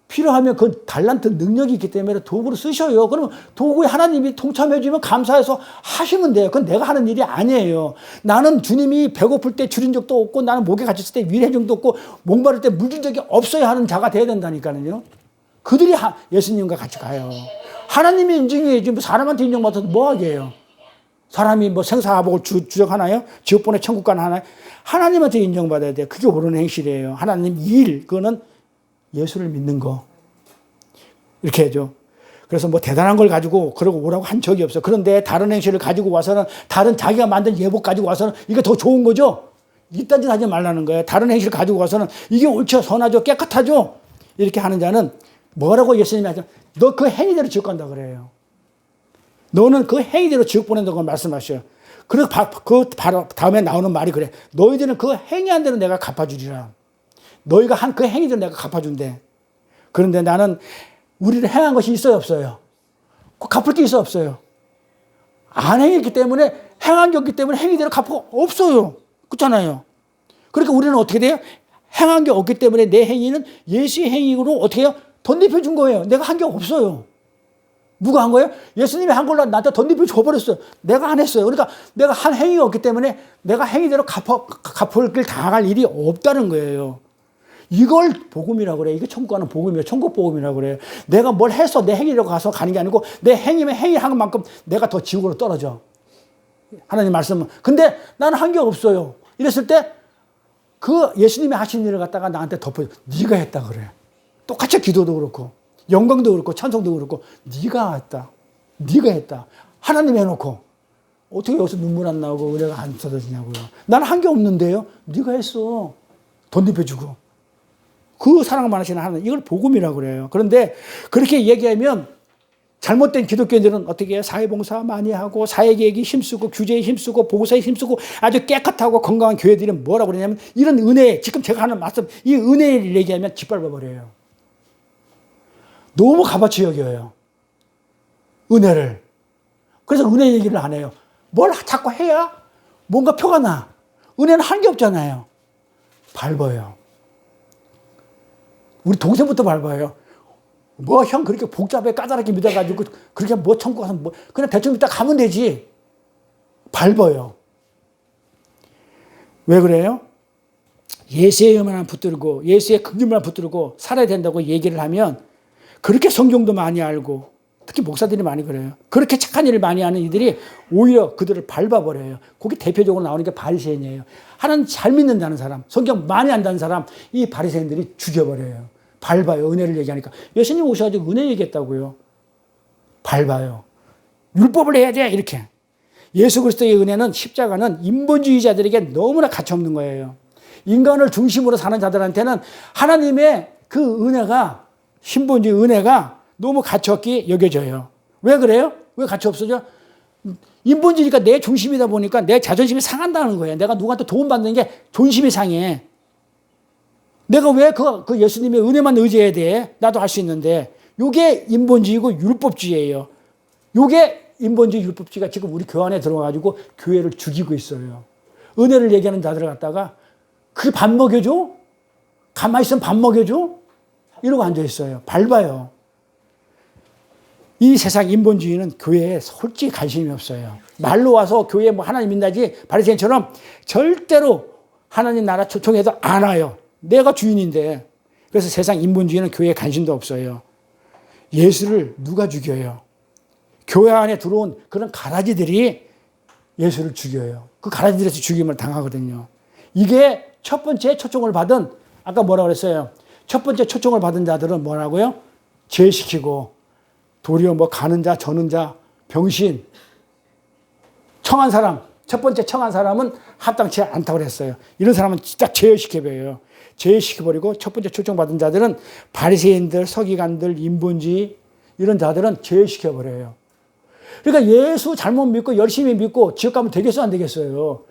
필요하면 그 달란트 능력이 있기 때문에 도구로 쓰셔요. 그러면 도구에 하나님이 동참해 주면 감사해서 하시면 돼요. 그건 내가 하는 일이 아니에요. 나는 주님이 배고플 때 줄인 적도 없고 나는 목에 갇혔을 때 위로해 준 적도 없고 목마를 때 물 준 적이 없어야 하는 자가 돼야 된다니까요. 그들이 예수님과 같이 가요. 하나님이 인정해야지 뭐 사람한테 인정받아서 뭐 하게 해요. 사람이 뭐 생사화복을 주적하나요? 지옥 보내 천국 가나 하나요? 하나님한테 인정받아야 돼요. 그게 옳은 행실이에요. 하나님 일, 그거는 예수를 믿는 거. 이렇게 해죠. 그래서 뭐 대단한 걸 가지고 그러고 오라고 한 적이 없어. 그런데 다른 행실을 가지고 와서는 다른 자기가 만든 예복 가지고 와서는 이게 더 좋은 거죠. 이딴 짓 하지 말라는 거예요. 다른 행실을 가지고 와서는 이게 옳죠, 선하죠, 깨끗하죠. 이렇게 하는 자는 뭐라고 예수님이 하죠? 너 그 행위대로 지옥 간다 그래요. 너는 그 행위대로 지옥 보낸다고 말씀하셔요. 그래서 그 바로 다음에 나오는 말이 그래. 너희들은 그 행위한 대로 내가 갚아주리라. 너희가 한 그 행위대로 내가 갚아준대. 그런데 나는 우리를 행한 것이 있어요, 없어요? 갚을 게 있어요, 없어요? 안 행했기 때문에, 행한 게 없기 때문에 행위대로 갚을 거 없어요. 그렇잖아요. 그러니까 우리는 어떻게 돼요? 행한 게 없기 때문에 내 행위는 예수의 행위로 어떻게 해요? 덧입혀 준 거예요. 내가 한 게 없어요. 누가 한 거예요? 예수님이 한 걸로 나한테 덧입혀 줘버렸어요. 내가 안 했어요. 그러니까 내가 한 행위가 없기 때문에 내가 행위대로 갚을 길 당할 일이 없다는 거예요. 이걸 복음이라고 그래. 이게 천국 가는 복음이에요. 천국 복음이라고 그래요. 내가 뭘 해서 내 행위로 가서 가는 게 아니고 내 행위면 행위한 것만큼 내가 더 지옥으로 떨어져. 하나님 말씀은. 근데 나는 한 게 없어요. 이랬을 때 그 예수님이 하신 일을 갖다가 나한테 덮어줘. 네가 했다 그래. 똑같이 기도도 그렇고 영광도 그렇고 찬송도 그렇고 네가 했다. 네가 했다. 하나님 해놓고 어떻게 여기서 눈물 안 나오고 은혜가 안 쏟아지냐고요. 나는 한 게 없는데요. 네가 했어. 덧입혀주고. 그 사랑을 많으시는 하나님. 이걸 복음이라고 그래요. 그런데 그렇게 얘기하면 잘못된 기독교인들은 어떻게 해요? 사회봉사 많이 하고 사회계획에 힘쓰고 규제에 힘쓰고 보고서에 힘쓰고 아주 깨끗하고 건강한 교회들이 뭐라고 그러냐면 이런 은혜, 지금 제가 하는 말씀, 이 은혜를 얘기하면 짓밟아버려요. 너무 값어치 여겨요. 은혜를. 그래서 은혜 얘기를 안 해요. 뭘 자꾸 해야 뭔가 표가 나. 은혜는 한 게 없잖아요. 밟아요. 우리 동생부터 밟아요. 뭐 형 그렇게 복잡해 까다롭게 믿어가지고 그렇게 뭐 천국 가서 뭐 그냥 대충 믿다 가면 되지. 밟아요. 왜 그래요? 예수의 은혜만 붙들고 예수의 긍휼만 붙들고 살아야 된다고 얘기를 하면 그렇게 성경도 많이 알고 특히 목사들이 많이 그래요. 그렇게 착한 일을 많이 하는 이들이 오히려 그들을 밟아버려요. 그게 대표적으로 나오는 게 바리새인이에요. 하나님 잘 믿는다는 사람, 성경 많이 안다는 사람, 이 바리새인들이 죽여버려요. 밟아요. 은혜를 얘기하니까. 예수님 오셔가지고 은혜 얘기했다고요. 밟아요. 율법을 해야 돼. 이렇게. 예수 그리스도의 은혜는 십자가는 인본주의자들에게 너무나 가치없는 거예요. 인간을 중심으로 사는 자들한테는 하나님의 그 은혜가 신본주의 은혜가 너무 가치없게 여겨져요. 왜 그래요? 왜 가치없어져? 인본주의니까 내 중심이다 보니까 내 자존심이 상한다는 거예요. 내가 누구한테 도움받는 게 존심이 상해. 내가 왜 그 예수님의 은혜만 의지해야 돼? 나도 할 수 있는데. 요게 인본주의고 율법주의예요. 요게 인본주의 율법주의가 지금 우리 교회 안에 들어와가지고 교회를 죽이고 있어요. 은혜를 얘기하는 자들을 갖다가 그게 밥 먹여줘? 가만히 있으면 밥 먹여줘? 이러고 앉아있어요. 밟아요. 이 세상 인본주의는 교회에 솔직히 관심이 없어요. 말로 와서 교회에 뭐 하나님 믿나지 바리새인처럼 절대로 하나님 나라 초청해도 안 와요. 내가 주인인데. 그래서 세상 인본주의는 교회에 관심도 없어요. 예수를 누가 죽여요? 교회 안에 들어온 그런 가라지들이 예수를 죽여요. 그 가라지들에서 죽임을 당하거든요. 이게 첫 번째 초청을 받은, 아까 뭐라고 그랬어요? 첫 번째 초청을 받은 자들은 뭐라고요? 제시키고 도리어 뭐 가는 자, 저는 자, 병신, 청한 사람, 첫 번째 청한 사람은 합당치 않다고 그랬어요. 이런 사람은 진짜 제외시켜버려요. 제외시켜버리고 첫 번째 초청받은 자들은 바리새인들, 서기관들, 인본주의 이런 자들은 제외시켜버려요. 그러니까 예수 잘못 믿고 열심히 믿고 지옥 가면 되겠어 안 되겠어요?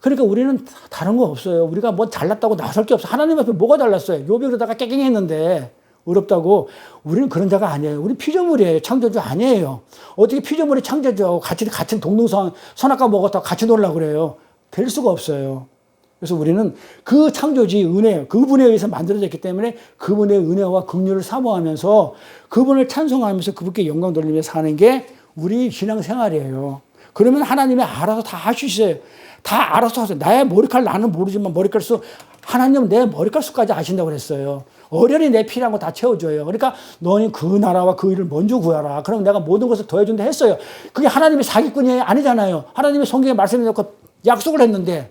그러니까 우리는 다른 거 없어요. 우리가 뭐 잘났다고 나설 게 없어. 하나님 앞에 뭐가 잘났어요? 욥이 그러다가 깨갱했는데 어렵다고. 우리는 그런 자가 아니에요. 우리 피조물이에요. 창조주 아니에요. 어떻게 피조물이 창조주하고 같은 동등선 선악과 먹었다고 같이 놀라고 그래요? 될 수가 없어요. 그래서 우리는 그 창조주의 은혜, 그분에 의해서 만들어졌기 때문에 그분의 은혜와 긍휼을 사모하면서 그분을 찬송하면서 그분께 영광 돌리며 사는 게 우리 신앙생활이에요. 그러면 하나님이 알아서 다 할 수 있어요. 다 알아서 하세요. 나의 머리칼 나는 모르지만 머리칼 수 하나님은 내 머리칼 수까지 아신다고 그랬어요. 어련히 내 필요한 거 다 채워줘요. 그러니까 너는 그 나라와 그 일을 먼저 구하라. 그럼 내가 모든 것을 더해준다 했어요. 그게 하나님의 사기꾼이 아니잖아요. 하나님의 성경에 말씀해 놓고 약속을 했는데